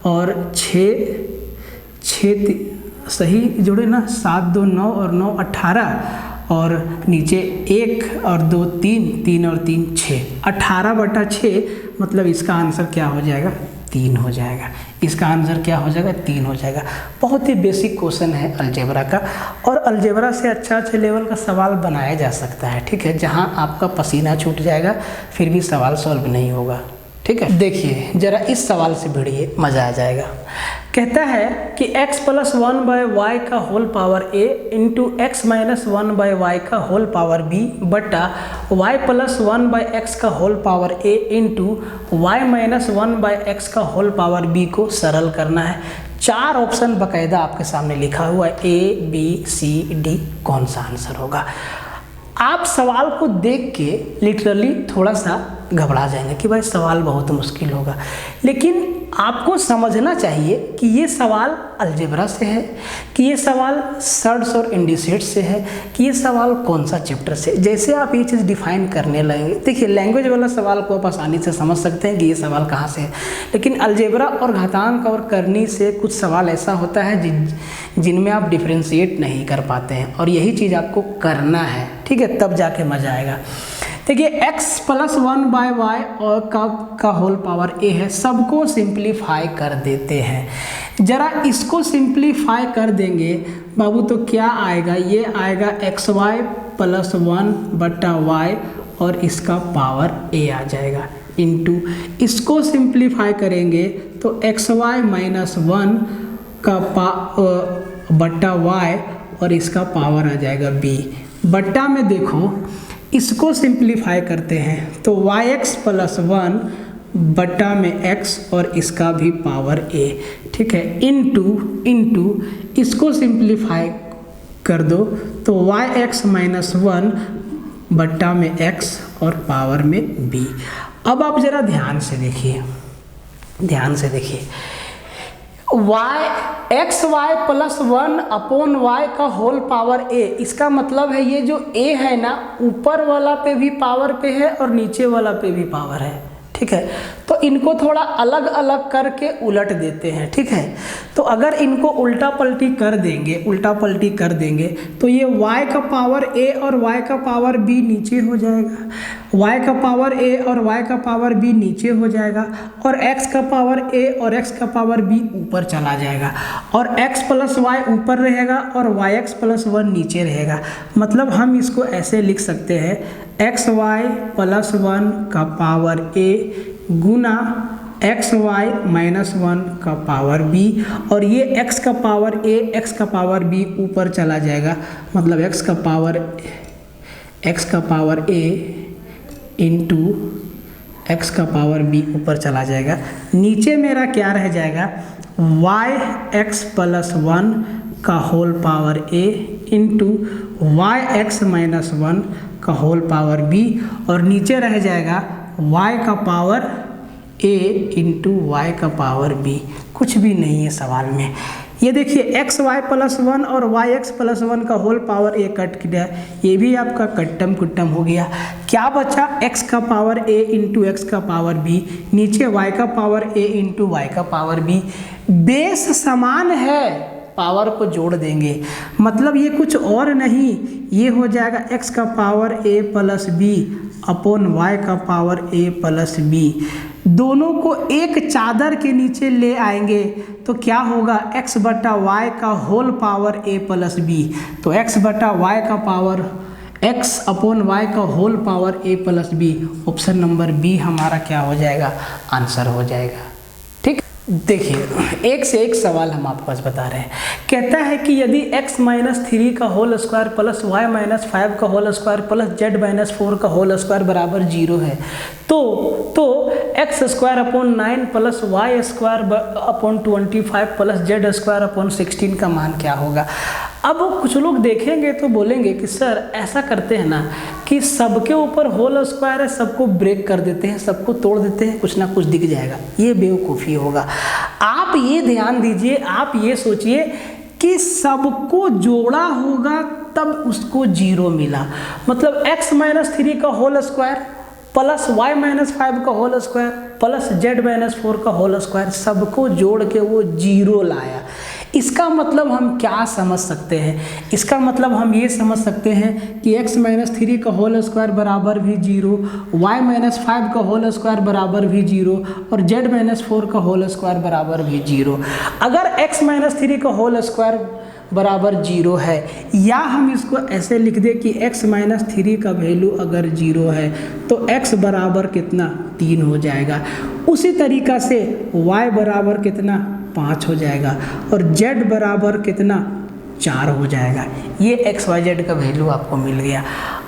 और 6 सही जोड़े ना, 7 2 9 और 9 18 और नीचे 1 और 2 3 3 और 3 6, 18 बटा 6 मतलब इसका आंसर क्या हो जाएगा 3 हो जाएगा। इसका आंसर क्या हो जाएगा 3 हो जाएगा। बहुत ही बेसिक क्वेश्चन है अलजेब्रा का, और अलजेब्रा से अच्छा लेवल का सवाल बनाया जा सकता है। ठीक है, जहां आपका पसीना छूट जाएगा फिर भी सवाल सॉल्व नहीं होगा। ठीक है, देखिए जरा इस सवाल से भिड़िए, मज़ा आ जाएगा। कहता है कि x प्लस 1/y का whole power a into x minus 1/y का होल पावर b बटा y प्लस 1/x का whole power a into y minus 1/x का होल पावर b को सरल करना है। 4 ऑप्शन बाकायदा आपके सामने लिखा हुआ है, a b c d, कौन सा आंसर होगा। आप सवाल को देख के लिटरली थोड़ा सा घबरा जाएंगे कि भाई सवाल बहुत मुश्किल होगा, लेकिन आपको समझना चाहिए कि ये सवाल अलजेब्रा से है, कि ये सवाल सर्ड्स और इंडिसेट्स से है, कि ये सवाल कौन सा चैप्टर से। जैसे आप ये चीज़ डिफाइन करने लगेंगे, देखिए लैंग्वेज वाला सवाल को आप आसानी से समझ सकते हैं कि ये सवाल कहाँ से है, लेकिन अलजेब्रा और घातांक और करनी से कुछ सवाल ऐसा होता है जिनमें आप डिफ्रेंशिएट नहीं कर पाते हैं, और यही चीज़ आपको करना है। ठीक है, तब जाके मज़ा आएगा। देखिए x प्लस 1/y और का होल पावर a है, सबको सिंप्लीफाई कर देते हैं। जरा इसको सिंप्लीफाई कर देंगे बाबू तो क्या आएगा, ये आएगा xy प्लस 1/y और इसका पावर a आ जाएगा, इंटू इसको सिंप्लीफाई करेंगे तो xy माइनस 1 का बट्टा y और इसका पावर आ जाएगा b। बट्टा में देखो इसको सिंप्लीफाई करते हैं तो yx प्लस 1 बट्टा में x और इसका भी पावर a। ठीक है, इंटू इसको सिंप्लीफाई कर दो तो yx माइनस 1 बट्टा में x और पावर में b। अब आप ज़रा ध्यान से देखिए, y x y plus 1 upon y का होल पावर ए। इसका मतलब है ये जो ए है ना, ऊपर वाला पे भी पावर पे है और नीचे वाला पे भी पावर है, ठीक है। तो इनको थोड़ा अलग अलग करके उलट देते हैं, ठीक है। तो अगर इनको उल्टा पलटी कर देंगे तो ये y का पावर a और y का पावर b नीचे हो जाएगा, y का पावर a और y का पावर b नीचे हो जाएगा, और x का पावर a और x का पावर b ऊपर चला जाएगा, और x प्लस y ऊपर रहेगा और yx प्लस 1 नीचे रहेगा। मतलब हम इसको ऐसे लिख सकते हैं एक्स वाई प्लस 1 का पावर a गुना एक्स वाई माइनस 1 का पावर b, और ये x का पावर a x का पावर b ऊपर चला जाएगा। मतलब x का पावर a इंटू x का पावर b ऊपर चला जाएगा। नीचे मेरा क्या रह जाएगा, yx प्लस 1 का whole power a into yx minus 1 का होल पावर b, और नीचे रह जाएगा y का पावर a इंटू वाई का पावर b। कुछ भी नहीं है सवाल में। ये देखिए एक्स वाई प्लस 1 और वाई एक्स प्लस 1 का होल पावर a कट गया, ये भी आपका कट्टम कुट्टम हो गया। क्या बचा, x का पावर a इंटू एक्स का पावर b, नीचे y का पावर a इंटू वाई का पावर b। बेस समान है, पावर को जोड़ देंगे, मतलब ये कुछ और नहीं, ये हो जाएगा x का power a plus b upon y का पावर a प्लस b। दोनों को एक चादर के नीचे ले आएंगे तो क्या होगा, x बटा वाई का whole power a plus b। तो x बटा वाई का पावर x अपॉन वाई का whole power a plus b, option number B हमारा क्या हो जाएगा, आंसर हो जाएगा। ठीक, देखिए एक से एक सवाल हम आपको आज बता रहे हैं। कहता है कि यदि x माइनस 3 का whole square plus y minus 5 का whole square plus z minus 4 का होल स्क्वायर बराबर 0 है, तो x square upon 9 plus y square upon 25 plus z square upon 16 का मान क्या होगा। अब कुछ लोग देखेंगे तो बोलेंगे कि सर ऐसा करते हैं ना कि सबके ऊपर होल स्क्वायर है, सबको ब्रेक कर देते हैं, सबको तोड़ देते हैं, कुछ ना कुछ दिख जाएगा। ये बेवकूफ़ी होगा। आप ये ध्यान दीजिए, आप ये सोचिए कि सबको जोड़ा होगा तब उसको 0 मिला। मतलब x माइनस 3 का whole square plus y minus 5 का whole square plus z minus 4 का होल स्क्वायर, सबको जोड़ के वो 0 लाया। इसका मतलब हम क्या समझ सकते हैं, इसका मतलब हम ये समझ सकते हैं कि x माइनस 3 का होल स्क्वायर बराबर भी 0, y माइनस 5 का होल स्क्वायर बराबर भी 0 और z माइनस 4 का होल स्क्वायर बराबर भी 0। अगर x माइनस 3 का होल स्क्वायर बराबर 0 है, या हम इसको ऐसे लिख दें कि x माइनस 3 का वैल्यू अगर 0 है तो x बराबर कितना 3 हो जाएगा। उसी तरीक़ा से y बराबर कितना 5 हो जाएगा और z बराबर कितना 4 हो जाएगा। ये x y z का वैल्यू आपको मिल गया।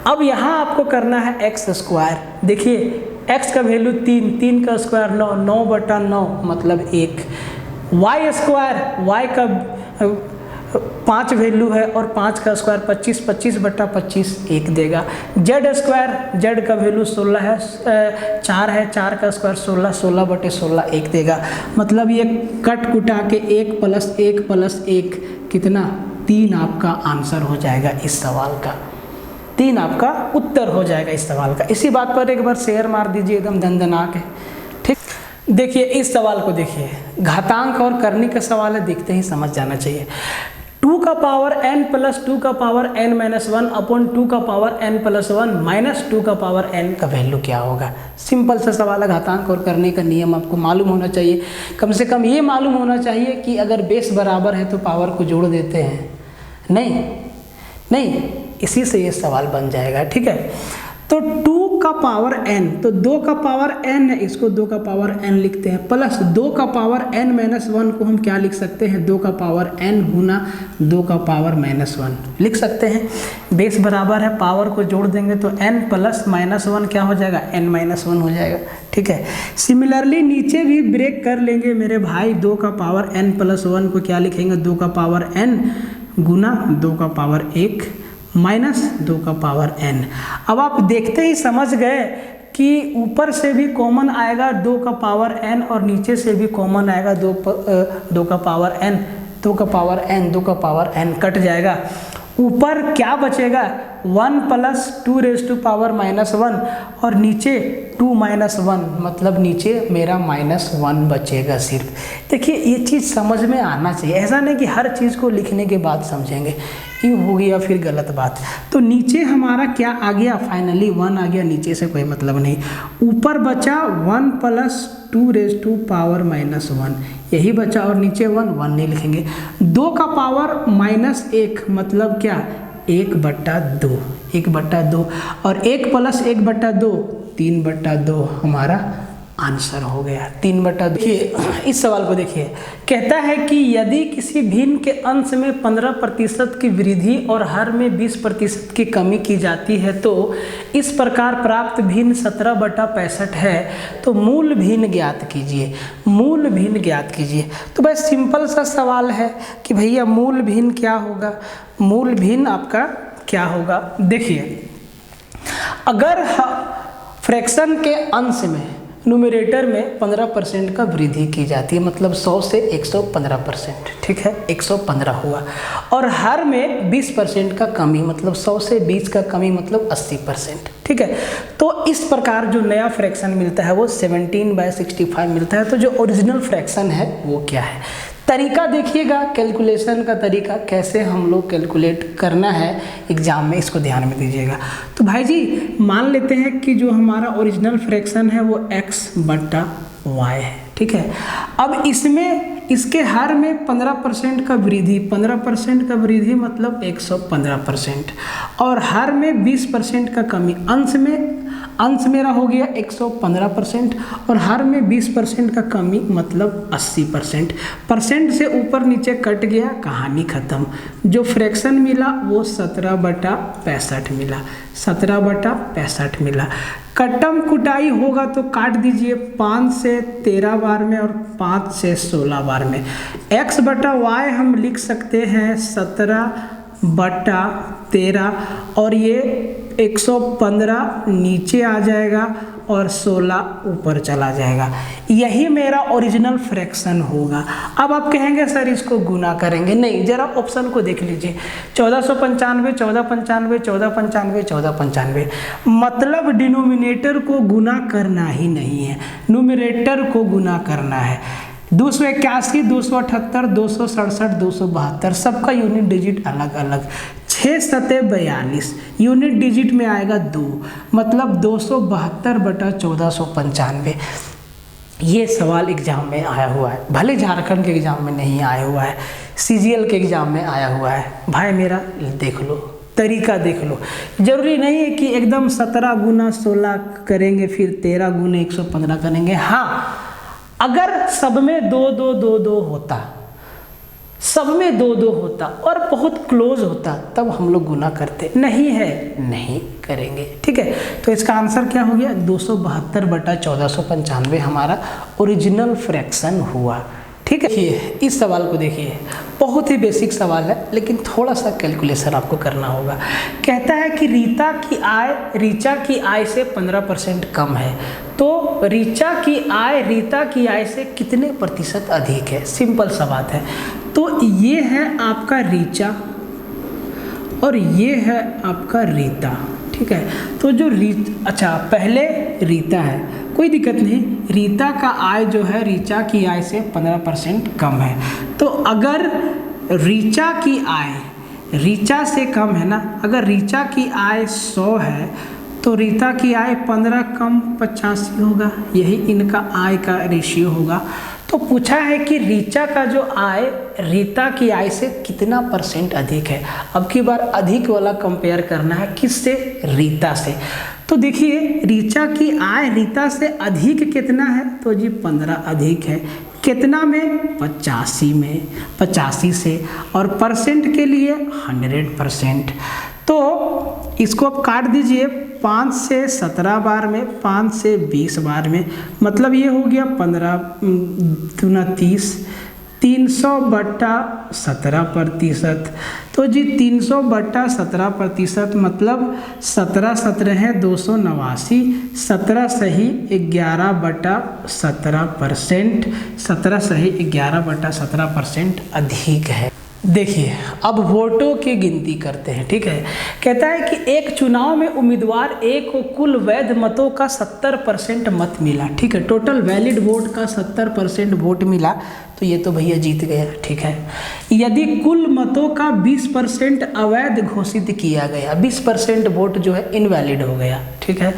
अब यहाँ आपको करना है x स्क्वायर। देखिए x का वैल्यू 3 का स्क्वायर 9, 9 बटा 9 मतलब 1, y स्क्वायर y का 5 वैल्यू है और 5 का स्क्वायर 25, 25 बटा 25 1 देगा। जेड स्क्वायर, जेड का वैल्यू 16 है, 4 है, 4 का स्क्वायर 16, 16 बटे 16 1 देगा। मतलब ये कट कुटा के 1 प्लस 1 प्लस 1 कितना 3 आपका आंसर हो जाएगा इस सवाल का, 3 आपका उत्तर हो जाएगा इस सवाल का। इसी बात पर एक बार शेयर मार दीजिए, एकदम दंदनाक है। ठीक, देखिए इस सवाल को देखिए, घातांक और करनी का सवाल है, देखते ही समझ जाना चाहिए। 2 का पावर n प्लस 2 का पावर n माइनस 1 अपॉन 2 का पावर n प्लस 1 माइनस 2 का पावर n का वैल्यू क्या होगा। सिंपल सा सवाल है। घातांक और करने का नियम आपको मालूम होना चाहिए, कम से कम ये मालूम होना चाहिए कि अगर बेस बराबर है तो पावर को जोड़ देते हैं। नहीं, इसी से ये सवाल बन जाएगा। ठीक है, तो 2 का पावर n, तो 2 का पावर n है, इसको 2 का पावर n लिखते हैं, प्लस 2 का पावर n माइनस 1 को हम क्या लिख सकते हैं, 2 का पावर n गुना 2 का पावर माइनस 1 लिख सकते हैं। बेस बराबर है, पावर को जोड़ देंगे तो n प्लस माइनस 1 क्या हो जाएगा, n माइनस 1 हो जाएगा। ठीक है, सिमिलरली नीचे भी ब्रेक कर लेंगे मेरे भाई। 2 का पावर n प्लस 1 को क्या लिखेंगे, 2 का पावर n गुना 2 का पावर 1 माइनस 2 का पावर n। अब आप देखते ही समझ गए कि ऊपर से भी कॉमन आएगा 2 का पावर n और नीचे से भी कॉमन आएगा 2 का पावर n, 2 का पावर n, 2 का पावर n कट जाएगा। ऊपर क्या बचेगा 1 प्लस 2 रेज़ टू पावर -1 और नीचे 2 - 1, मतलब नीचे मेरा -1 बचेगा सिर्फ। देखिए ये चीज़ समझ में आना चाहिए, ऐसा नहीं कि हर चीज़ को लिखने के बाद समझेंगे, ये हो गया फिर गलत बात। तो नीचे हमारा क्या आ गया, फाइनली 1 आ गया, नीचे से कोई मतलब नहीं। ऊपर बचा 1 प्लस 2 रेज़ टू पावर -1, यही बचा, और नीचे 1 नहीं लिखेंगे। 2 का पावर -1 मतलब क्या 1/2, 1/2, और 1 प्लस 1/2 3/2 हमारा आंसर हो गया, 3/2। देखिए इस सवाल को देखिए, कहता है कि यदि किसी भिन्न के अंश में 15% की वृद्धि और हर में 20% की कमी की जाती है तो इस प्रकार प्राप्त भिन्न 17/65 है, तो मूल भिन्न ज्ञात कीजिए, मूल भिन्न ज्ञात कीजिए। तो बस सिंपल सा सवाल है कि भैया मूल भिन्न क्या होगा, मूल भिन्न आपका क्या होगा। देखिए अगर फ्रैक्शन के अंश में न्यूमरेटर में 15% का वृद्धि की जाती है, मतलब 100 से 115%, ठीक है 115 हुआ, और हर में 20% का कमी, मतलब 100 से 20 का कमी मतलब 80%, ठीक है। तो इस प्रकार जो नया फ्रैक्शन मिलता है वो 17/65 मिलता है। तो जो ओरिजिनल फ्रैक्शन है वो क्या है, तरीका देखिएगा, कैलकुलेशन का तरीका कैसे हम लोग कैलकुलेट करना है एग्जाम में, इसको ध्यान में दीजिएगा। तो भाई जी मान लेते हैं कि जो हमारा ओरिजिनल फ्रैक्शन है वो x/y है, ठीक है। अब इसमें इसके हर में 15% का वृद्धि, 15% का वृद्धि मतलब 115%, और हर में 20% का कमी, अंश मेरा हो गया 115% और हर में 20% का कमी मतलब 80%। परसेंट से ऊपर नीचे कट गया, कहानी ख़त्म। जो फ्रैक्शन मिला वो 17/65 मिला, 17/65 मिला। कटम कुटाई होगा तो काट दीजिए 5 से 13 बार में और 5 से 16 बार में। x/y हम लिख सकते हैं 17/13 और ये 115 नीचे आ जाएगा और 16 ऊपर चला जाएगा। यही मेरा ओरिजिनल फ्रैक्शन होगा। अब आप कहेंगे सर इसको गुना करेंगे, नहीं, जरा ऑप्शन को देख लीजिए, 1495, 1495, 1495, 1495, मतलब डिनोमिनेटर को गुना करना ही नहीं है, न्यूमरेटर को गुना करना है। 281, 278, 267, 272, सबका यूनिट डिजिट अलग अलग। 6 सते 42, यूनिट डिजिट में आएगा 2, मतलब 272/1495। ये सवाल एग्जाम में आया हुआ है, भले झारखंड के एग्जाम में नहीं आया हुआ है, CGL के एग्जाम में आया हुआ है। भाई मेरा देख लो, तरीका देख लो, जरूरी नहीं है कि एकदम 17 गुना 16 करेंगे फिर 13 गुना 115 करेंगे। हाँ, अगर सब में 2-2-2-2 होता, सब में 2-2 होता और बहुत क्लोज होता तब हम लोग गुना करते, नहीं है नहीं करेंगे, ठीक है। तो इसका आंसर क्या हो गया, 272/1495 हमारा ओरिजिनल फ्रैक्शन हुआ, ठीक है। इस सवाल को देखिए, बहुत ही बेसिक सवाल है लेकिन थोड़ा सा कैलकुलेशन आपको करना होगा। कहता है कि रीचा की आय से 15% कम है, तो रीचा की आय से कितने प्रतिशत अधिक है, सिंपल सा बात है। तो ये है आपका रीचा और ये है आपका रीता, ठीक है। तो जो पहले रीता है, कोई दिक्कत नहीं, रीता का आय जो है रीचा की आय से 15% कम है। तो अगर रीचा की आय रीचा से कम है ना, अगर रीचा की आय 100 है तो रीता की आय 15 कम 85 होगा, यही इनका आय का रेशियो होगा। तो पूछा है कि रीचा का जो आय रीता की आय से कितना % अधिक है। अब की बार अधिक वाला कंपेयर करना है, किससे, रीता से। तो देखिए रीचा की आय रीता से अधिक कितना है, तो जी 15 अधिक है, कितना में, 85 में, 85 से, और परसेंट के लिए 100%। तो इसको आप काट दीजिए 5 से 17 बार में, 5 से 20 बार में, मतलब ये हो गया 15 दूना 30, 300/17%। तो जी 300/17% मतलब 17 17 है 289, 17 सही 11/17%, 17 सही 11/17% अधिक है। देखिए अब वोटों की गिनती करते हैं, ठीक है। कहता है कि एक चुनाव में उम्मीदवार ए को कुल वैध मतों का 70% मत मिला, ठीक है। टोटल वैलिड वोट का 70% वोट मिला तो ये तो भैया जीत गया, ठीक है। यदि कुल मतों का 20% अवैध घोषित किया गया, 20% वोट जो है इनवैलिड हो गया, ठीक है,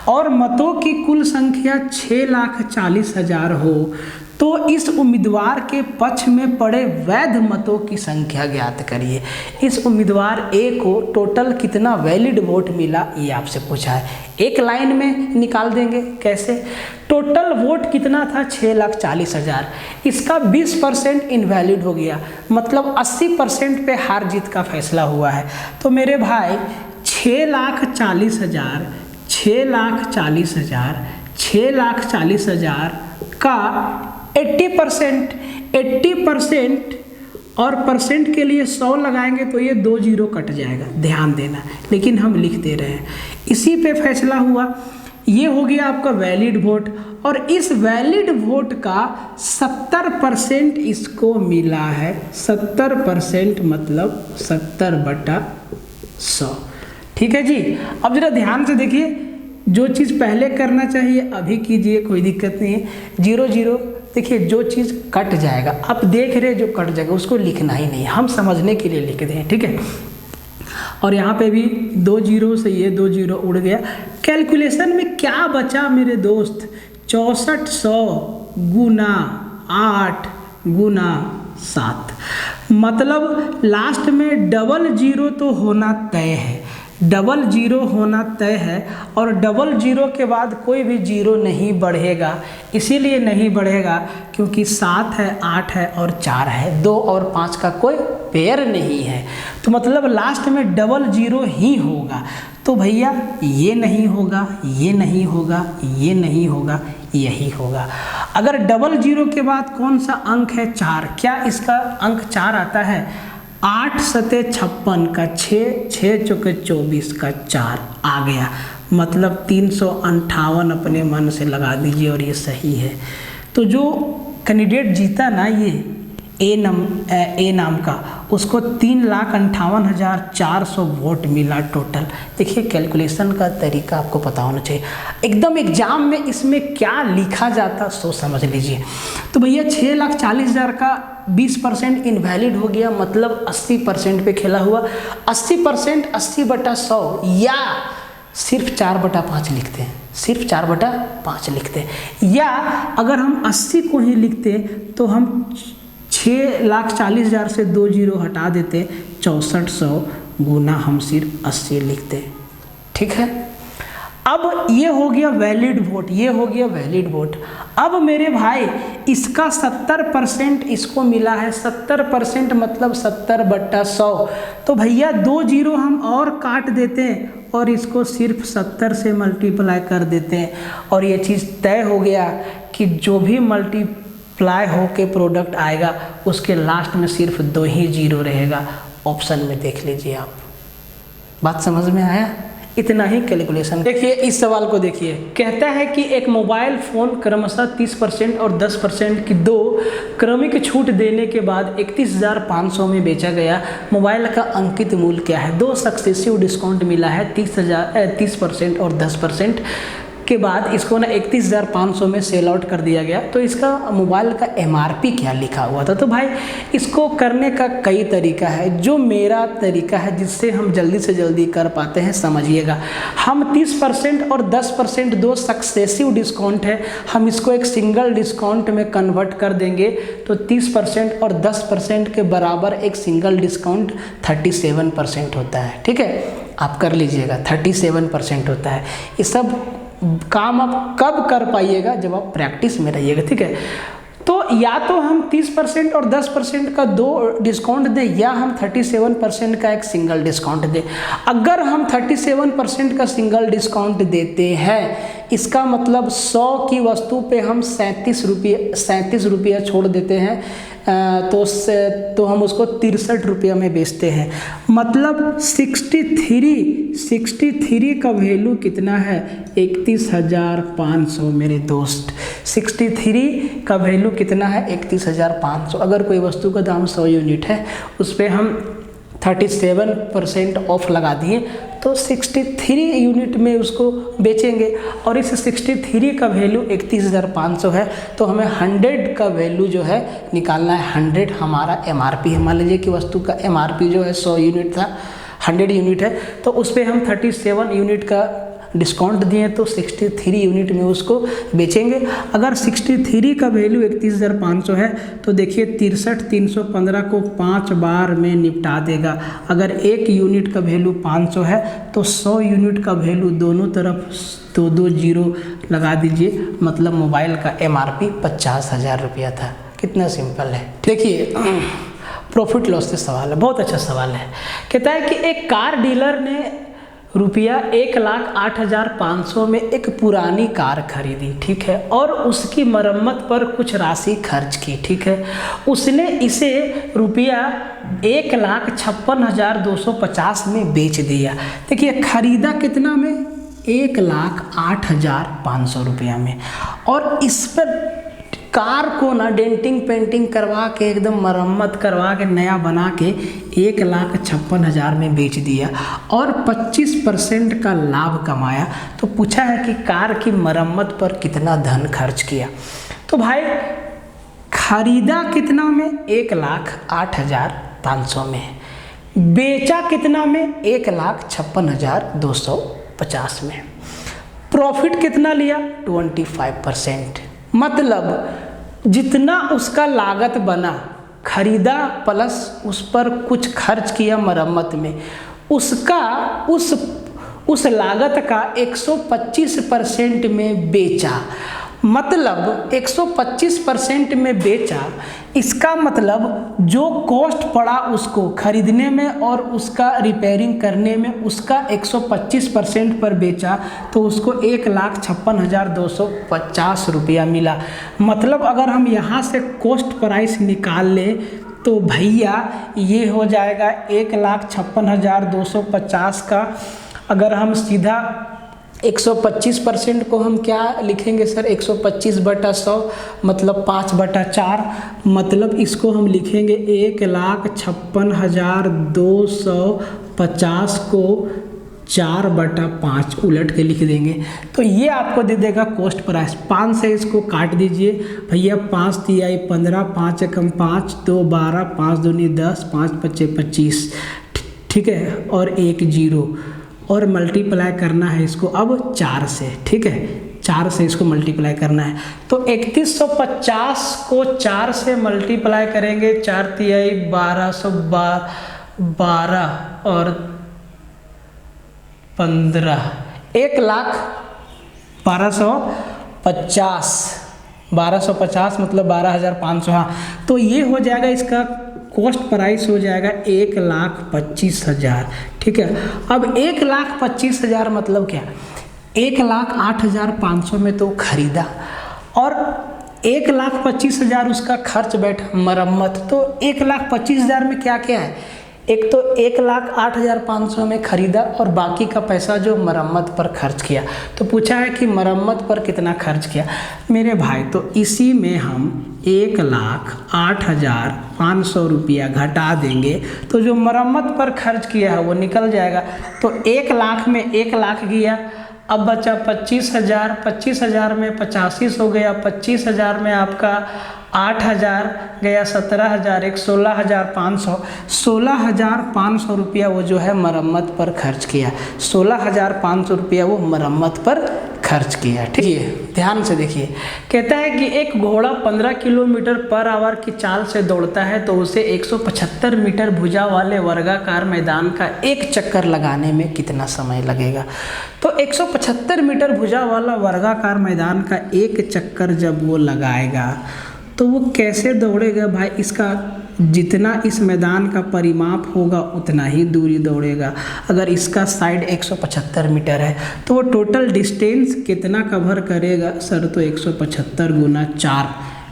और मतों की कुल संख्या 6,40,000 हो तो इस उम्मीदवार के पक्ष में पड़े वैध मतों की संख्या ज्ञात करिए। इस उम्मीदवार ए को टोटल कितना वैलिड वोट मिला ये आपसे पूछा है। एक लाइन में निकाल देंगे, कैसे? टोटल वोट कितना था 6,40,000, इसका 20% इनवैलिड हो गया, मतलब 80% पे हार जीत का फैसला हुआ है। तो मेरे भाई 6,40,000 का 80% और परसेंट के लिए 100 लगाएंगे तो ये 2 जीरो कट जाएगा, ध्यान देना, लेकिन हम लिख दे रहे हैं। इसी पे फैसला हुआ। ये हो गया आपका वैलिड वोट, और इस वैलिड वोट का 70% इसको मिला है। 70% मतलब 70/100, ठीक है जी। अब जरा ध्यान से देखिए, जो चीज़ पहले करना चाहिए अभी कीजिए, कोई दिक्कत नहीं है। 0 0 देखिए, जो चीज़ कट जाएगा, आप देख रहे जो कट जाएगा उसको लिखना ही नहीं, हम समझने के लिए लिख दें, ठीक है। और यहाँ पे भी 2 जीरो से ये 2 जीरो उड़ गया। कैलकुलेशन में क्या बचा मेरे दोस्त? 6400 गुना 8 गुना 7, मतलब लास्ट में डबल जीरो तो होना तय है, डबल जीरो होना तय है, और डबल जीरो के बाद कोई भी जीरो नहीं बढ़ेगा। इसीलिए नहीं बढ़ेगा क्योंकि 7 है, 8 है और 4 है, 2 और 5 का कोई पेयर नहीं है, तो मतलब लास्ट में डबल जीरो ही होगा। तो भैया ये नहीं होगा, ये नहीं होगा, ये नहीं होगा, यही होगा। अगर डबल जीरो के बाद कौन सा अंक है? 4। क्या इसका अंक 4 आता है? 8 सते 56 का 6, 6 चौके 24 का 4 आ गया, मतलब 358 अपने मन से लगा दीजिए और ये सही है। तो जो कैंडिडेट जीता ना ये ए नाम का, उसको 3,58,400 वोट मिला टोटल। देखिए कैलकुलेशन का तरीका आपको पता होना चाहिए, एकदम एग्जाम में इसमें क्या लिखा जाता सो समझ लीजिए। तो भैया 6,40,000 का 20% इनवैलिड हो गया, मतलब 80% पे खेला हुआ। 80% 80/100 या सिर्फ 4/5 लिखते हैं, सिर्फ 4/5 लिखते हैं, या अगर हम 80 को ही लिखते तो हम 6,40,000 से 2 जीरो हटा देते, 6400 गुना हम सिर्फ 80 लिखते, ठीक है। अब ये हो गया वैलिड वोट, ये हो गया वैलिड वोट। अब मेरे भाई इसका 70% इसको मिला है, 70% मतलब 70/100। तो भैया 2 जीरो हम और काट देते हैं और इसको सिर्फ 70 से मल्टीप्लाई कर देते हैं, और ये चीज़ तय हो गया कि जो भी मल्टीप्लाई हो के प्रोडक्ट आएगा उसके लास्ट में सिर्फ 2 ही जीरो रहेगा। ऑप्शन में देख लीजिए आप। बात समझ में आया? इतना ही कैलकुलेशन। देखिए इस सवाल को देखिए, कहता है कि एक मोबाइल फ़ोन क्रमशः 30% और 10% की 2 क्रमिक छूट देने के बाद 31,500 में बेचा गया। मोबाइल का अंकित मूल्य क्या है? 2 सक्सेसिव डिस्काउंट मिला है, 30% और 10% के बाद इसको ना 31,500 में सेल आउट कर दिया गया। तो इसका मोबाइल का MRP क्या लिखा हुआ था? तो भाई इसको करने का कई तरीका है, जो मेरा तरीका है जिससे हम जल्दी से जल्दी कर पाते हैं, समझिएगा। हम 30% और 10% 2 सक्सेसिव डिस्काउंट है, हम इसको एक सिंगल डिस्काउंट में कन्वर्ट कर देंगे तो 30% और 10% के बराबर एक सिंगल डिस्काउंट 37% होता है, ठीक है। आप कर लीजिएगा, 37% होता है। ये सब काम आप कब कर पाइएगा? जब आप प्रैक्टिस में रहिएगा, ठीक है। तो या तो हम 30% और 10% का 2 डिस्काउंट दें, या हम 37% का एक सिंगल डिस्काउंट दें। अगर हम 37% का सिंगल डिस्काउंट देते हैं इसका मतलब 100 की वस्तु पे हम 37 रुपया छोड़ देते हैं, तो हम उसको 63 रुपया में बेचते हैं। मतलब 63 का वैल्यू कितना है? 31,500 मेरे दोस्त। 63 का वैल्यू कितना है? 31,500। अगर कोई वस्तु का दाम 100 यूनिट है, उस पर हम 37% ऑफ लगा दिए तो 63 यूनिट में उसको बेचेंगे। और इस 63 का वैल्यू 31,500 है, तो हमें 100 का वैल्यू जो है निकालना है। 100 हमारा MRP है। मान लीजिए कि वस्तु का MRP जो है 100 यूनिट था, 100 यूनिट है, तो उस पर हम 37 यूनिट का डिस्काउंट दिए तो 63 यूनिट में उसको बेचेंगे। अगर 63 का वैल्यू 31,500 है तो देखिए 63,315 को 5 बार में निपटा देगा। अगर 1 यूनिट का वैल्यू 500 है तो 100 यूनिट का वैल्यू दोनों तरफ 2 जीरो लगा दीजिए। मतलब मोबाइल का MRP 50,000 रुपया था। कितना सिंपल है। देखिए प्रॉफिट लॉस से सवाल है, बहुत अच्छा सवाल है। कहता है कि एक कार डीलर ने रुपया 1,08,500 में एक पुरानी कार खरीदी, ठीक है, और उसकी मरम्मत पर कुछ राशि खर्च की, ठीक है। उसने इसे रुपया 1,56,250 में बेच दिया। देखिए खरीदा कितना में? 1,08,500 रुपया में। और इस पर कार को ना डेंटिंग पेंटिंग करवा के एकदम मरम्मत करवा के नया बना के 1,56,000 में बेच दिया और 25% का लाभ कमाया। तो पूछा है कि कार की मरम्मत पर कितना धन खर्च किया। तो भाई खरीदा कितना में? 1,08,500 में। बेचा कितना में? 1,56,250 में। प्रॉफिट कितना लिया? 25%। मतलब जितना उसका लागत बना, खरीदा प्लस उस पर कुछ खर्च किया मरम्मत में, उसका उस लागत का 125% में बेचा। मतलब 125% में बेचा। इसका मतलब जो कॉस्ट पड़ा उसको खरीदने में और उसका रिपेयरिंग करने में, उसका 125% पर बेचा तो उसको 1,56,250 रुपया मिला। मतलब अगर हम यहाँ से कॉस्ट प्राइस निकाल ले तो भैया ये हो जाएगा 1,56,250 का। अगर हम सीधा 125% को हम क्या लिखेंगे सर? 125/100 मतलब 5/4। मतलब इसको हम लिखेंगे 1,56,250 को 4/5 उलट के लिख देंगे तो ये आपको दे देगा कॉस्ट प्राइस। 5 से इसको काट दीजिए भैया। 5 तिहाई 15, 5 एकम 5, 2 12, 5 दूनी 10, 5 पच्चे 25, ठीक है, और 1 जीरो और मल्टीप्लाई करना है इसको अब 4 से, ठीक है, 4 से इसको मल्टीप्लाई करना है। तो 3150 को 4 से मल्टीप्लाई करेंगे, 4 तिहाई 1212 और 15, 1,1250 मतलब 12,500। हाँ, तो ये हो जाएगा, इसका कॉस्ट प्राइस हो जाएगा 1,25,000, ठीक है। अब 1,25,000 मतलब क्या? 1,08,500 में तो खरीदा और 1,25,000 उसका खर्च बैठा मरम्मत। तो 1,25,000 में क्या क्या है? एक तो 1,08,500 में खरीदा और बाकी का पैसा जो मरम्मत पर खर्च किया। तो पूछा है कि मरम्मत पर कितना खर्च किया मेरे भाई। तो इसी में हम 1,08,500 रुपया घटा देंगे तो जो मरम्मत पर खर्च किया है वो निकल जाएगा। तो 1 लाख में 1 लाख गया, अब बचा 25,000। 25,000 में 85 हो गया, 25,000 में आपका 8,000 गया, 17,000, एक 16,500। 16,500 रुपया वो जो है मरम्मत पर खर्च किया। 16,500 रुपया वो मरम्मत पर खर्च किया, ठीक है। ध्यान से देखिए, कहता है कि एक घोड़ा 15 किलोमीटर पर आवर की चाल से दौड़ता है तो उसे 175 मीटर भुजा वाले वर्गाकार मैदान का एक चक्कर लगाने में कितना समय लगेगा। तो 175 मीटर भुजा वाला वर्गाकार मैदान का एक चक्कर जब वो लगाएगा तो वो कैसे दौड़ेगा भाई? इसका जितना इस मैदान का परिमाप होगा उतना ही दूरी दौड़ेगा। अगर इसका साइड 175 मीटर है तो वो टोटल डिस्टेंस कितना कवर करेगा सर? तो 175 गुना 4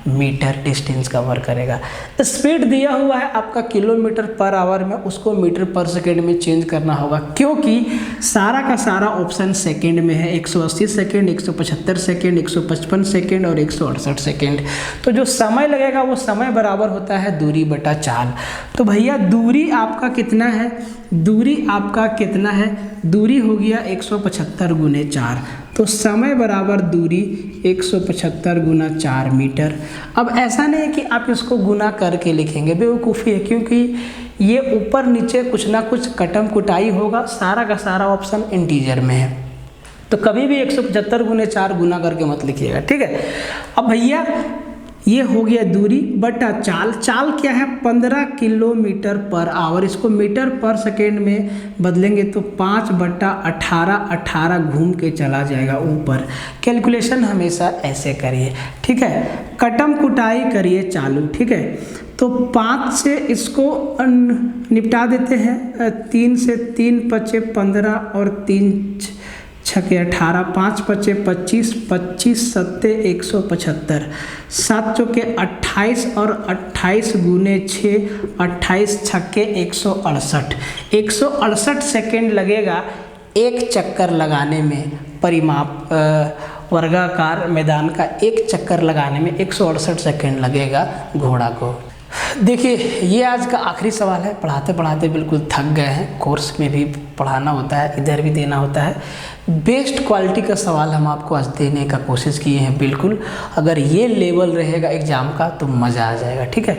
मीटर डिस्टेंस कवर करेगा। स्पीड दिया हुआ है आपका किलोमीटर पर आवर में, उसको मीटर पर सेकेंड में चेंज करना होगा, क्योंकि सारा का सारा ऑप्शन सेकेंड में है। 180 सेकेंड, 175 सेकेंड, 155 सेकेंड और 168 सेकेंड। तो जो समय लगेगा वो समय बराबर होता है दूरी बटा चाल। तो भैया दूरी आपका कितना है? दूरी आपका कितना है? दूरी हो गया 175 गुने 4, तो समय बराबर दूरी 175 गुना 4 मीटर। अब ऐसा नहीं है कि आप इसको गुना करके लिखेंगे, बेवकूफ़ी है, क्योंकि ये ऊपर नीचे कुछ ना कुछ कटम कुटाई होगा, सारा का सारा ऑप्शन इंटीजर में है। तो कभी भी 175 गुने 4 गुना करके मत लिखिएगा, ठीक है। अब भैया ये हो गया दूरी बटा चाल। चाल क्या है? 15 किलोमीटर पर आवर। इसको मीटर पर सेकेंड में बदलेंगे तो 5/18, 18 घूम के चला जाएगा ऊपर। कैलकुलेशन हमेशा ऐसे करिए, ठीक है। कटम कुटाई करिए चालू, ठीक है। तो 5 से इसको निपटा देते हैं। 3 से 3 पचे 15 और 3 छके 18, 5 पचे 25, 25 सत्ते 175, 7 चौके 28 और 28 गुने 6, 28 छक्के 168। 168 सेकेंड लगेगा एक चक्कर लगाने में। परिमाप वर्गाकार मैदान का एक चक्कर लगाने में 168 सेकेंड लगेगा घोड़ा को। देखिए ये आज का आखिरी सवाल है। पढ़ाते पढ़ाते बिल्कुल थक गए हैं। कोर्स में भी पढ़ाना होता है, इधर भी देना होता है। बेस्ट क्वालिटी का सवाल हम आपको आज देने का कोशिश किए हैं। बिल्कुल अगर ये लेवल रहेगा एग्जाम का तो मज़ा आ जाएगा, ठीक है।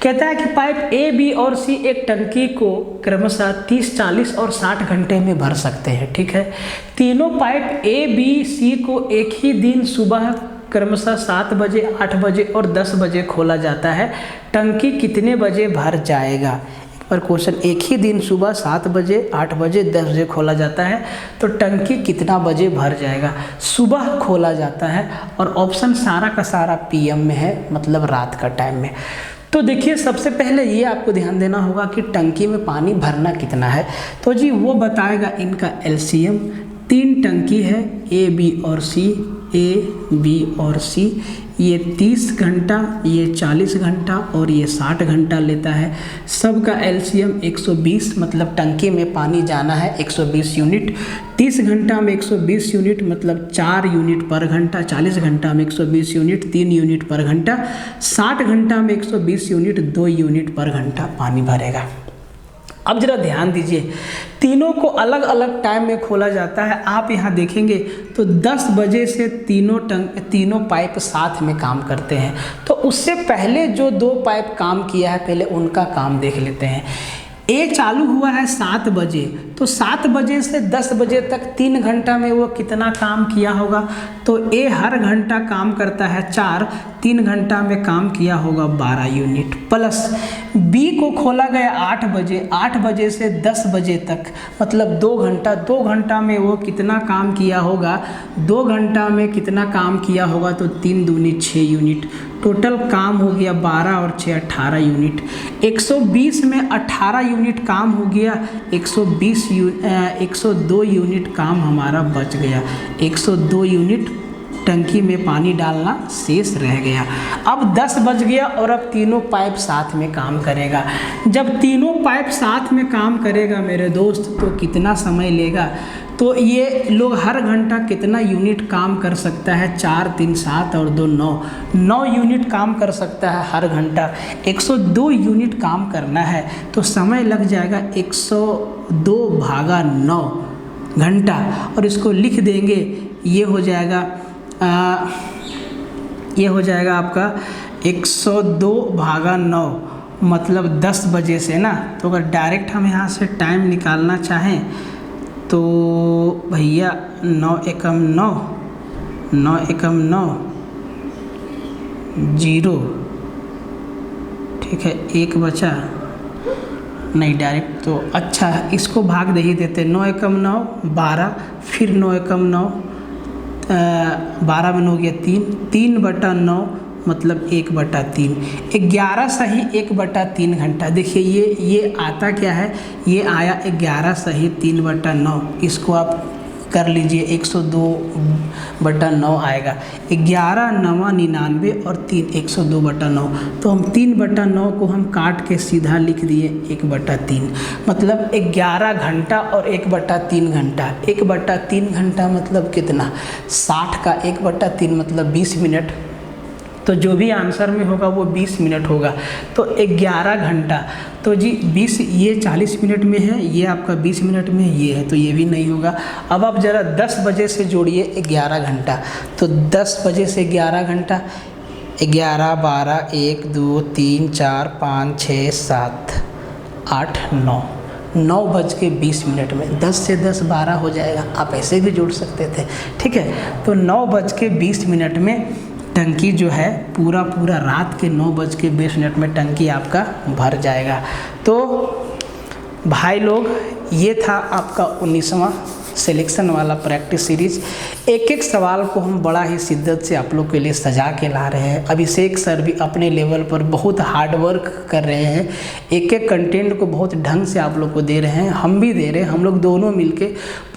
कहता है कि पाइप ए, बी और सी एक टंकी को क्रमशः 30, 40 और 60 घंटे में भर सकते हैं, ठीक है। तीनों पाइप ए, बी, सी को एक ही दिन सुबह क्रमशः 7 बजे, 8 बजे और 10 बजे खोला जाता है। टंकी कितने बजे भर जाएगा? पर क्वेश्चन, एक ही दिन सुबह 7 बजे, 8 बजे, 10 बजे खोला जाता है, तो टंकी कितना बजे भर जाएगा? सुबह खोला जाता है और ऑप्शन सारा का सारा पीएम में है, मतलब रात का टाइम में। तो देखिए सबसे पहले ये आपको ध्यान देना होगा कि टंकी में पानी भरना कितना है। तो जी वो बताएगा इनका एलसीएम। 3 टंकी है, ए, बी और सी। ए, बी और सी, ये 30 घंटा, ये 40 घंटा और ये 60 घंटा लेता है। सबका एलसीएम 120, मतलब टंकी में पानी जाना है 120 यूनिट। 30 घंटा में 120 यूनिट मतलब 4 यूनिट पर घंटा। 40 घंटा में 120 यूनिट 3 यूनिट पर घंटा। 60 घंटा में 120 यूनिट 2 यूनिट पर घंटा पानी भरेगा। अब जरा ध्यान दीजिए, तीनों को अलग अलग टाइम में खोला जाता है। आप यहाँ देखेंगे तो 10 बजे से तीनों पाइप साथ में काम करते हैं। तो उससे पहले जो 2 पाइप काम किया है पहले उनका काम देख लेते हैं। ए चालू हुआ है 7 बजे, तो 7 बजे से 10 बजे तक 3 घंटा में वो कितना काम किया होगा? तो ए हर घंटा काम करता है 4, 3 घंटा में काम किया होगा 12 यूनिट। प्लस बी को खोला गया 8 बजे, 8 बजे से 10 बजे तक मतलब 2 घंटा। 2 घंटा में वो कितना काम किया होगा? 2 घंटा में कितना काम किया होगा? तो 3 दूनी 6 यूनिट। टोटल काम हो गया 12 और 6 18 यूनिट। 120 में 18 यूनिट काम हो गया। 102 यूनिट काम हमारा बच गया। 102 यूनिट टंकी में पानी डालना शेष रह गया। अब 10 बज गया और अब तीनों पाइप साथ में काम करेगा। जब तीनों पाइप साथ में काम करेगा मेरे दोस्त तो कितना समय लेगा? तो ये लोग हर घंटा कितना यूनिट काम कर सकता है? 4 3 7 और 2 9 यूनिट काम कर सकता है हर घंटा। 102 यूनिट काम करना है तो समय लग जाएगा 102/9 घंटा। और इसको लिख देंगे, ये हो जाएगा आपका 102/9 मतलब 10 बजे से ना। तो अगर डायरेक्ट हम यहाँ से टाइम निकालना चाहें तो भैया 9 एकम 9, 9 एकम 9, 0, ठीक है, 1 बचा नहीं डायरेक्ट। तो अच्छा इसको भाग दे ही देते। 9 एकम 9 12, फिर 9 एकम 9 12 में 9 गया 3, 3/9 मतलब 1/3, 11 सही 1/3 घंटा। देखिए ये आता क्या है, ये आया 11 सही 3/9, इसको आप कर लीजिए 102/9 आएगा। 11 9 99 और 3 102/9, तो हम 3/9 को हम काट के सीधा लिख दिए 1/3, मतलब 11 घंटा और 1/3 घंटा। 1/3 घंटा मतलब कितना, 60 का 1/3 मतलब 20 मिनट, तो जो भी आंसर में होगा वो 20 मिनट होगा। तो 11 घंटा, तो जी 20, ये 40 मिनट में है, ये आपका 20 मिनट में ये है, तो ये भी नहीं होगा। अब आप ज़रा 10 बजे से जोड़िए 11 घंटा, तो 10 बजे से 11 घंटा, 11 12 1 2 3 4 5 6 7 8 9, 9:20 में 10 से 10 12 हो जाएगा। आप ऐसे भी जोड़ सकते थे, ठीक है। तो 9:20 में टंकी जो है पूरा रात के 9:20 में टंकी आपका भर जाएगा। तो भाई लोग, ये था आपका 19वां सिलेक्शन वाला प्रैक्टिस सीरीज। एक एक सवाल को हम बड़ा ही शिद्दत से आप लोग के लिए सजा के ला रहे हैं। अभिषेक सर भी अपने लेवल पर बहुत हार्ड वर्क कर रहे हैं, एक एक कंटेंट को बहुत ढंग से आप लोग को दे रहे हैं, हम भी दे रहे हैं। हम लोग दोनों मिलके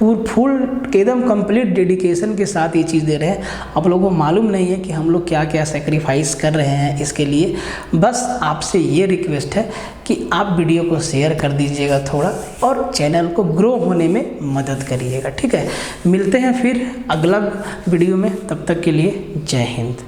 फुल एकदम कंप्लीट डेडिकेशन के साथ ये चीज़ दे रहे हैं। आप लोगों को मालूम नहीं है कि हम लोग क्या क्या सेक्रीफाइस कर रहे हैं इसके लिए। बस आपसे ये रिक्वेस्ट है कि आप वीडियो को शेयर कर दीजिएगा थोड़ा, और चैनल को ग्रो होने में मदद करिएगा, ठीक है। मिलते हैं फिर अगला वीडियो में, तब तक के लिए जय हिंद।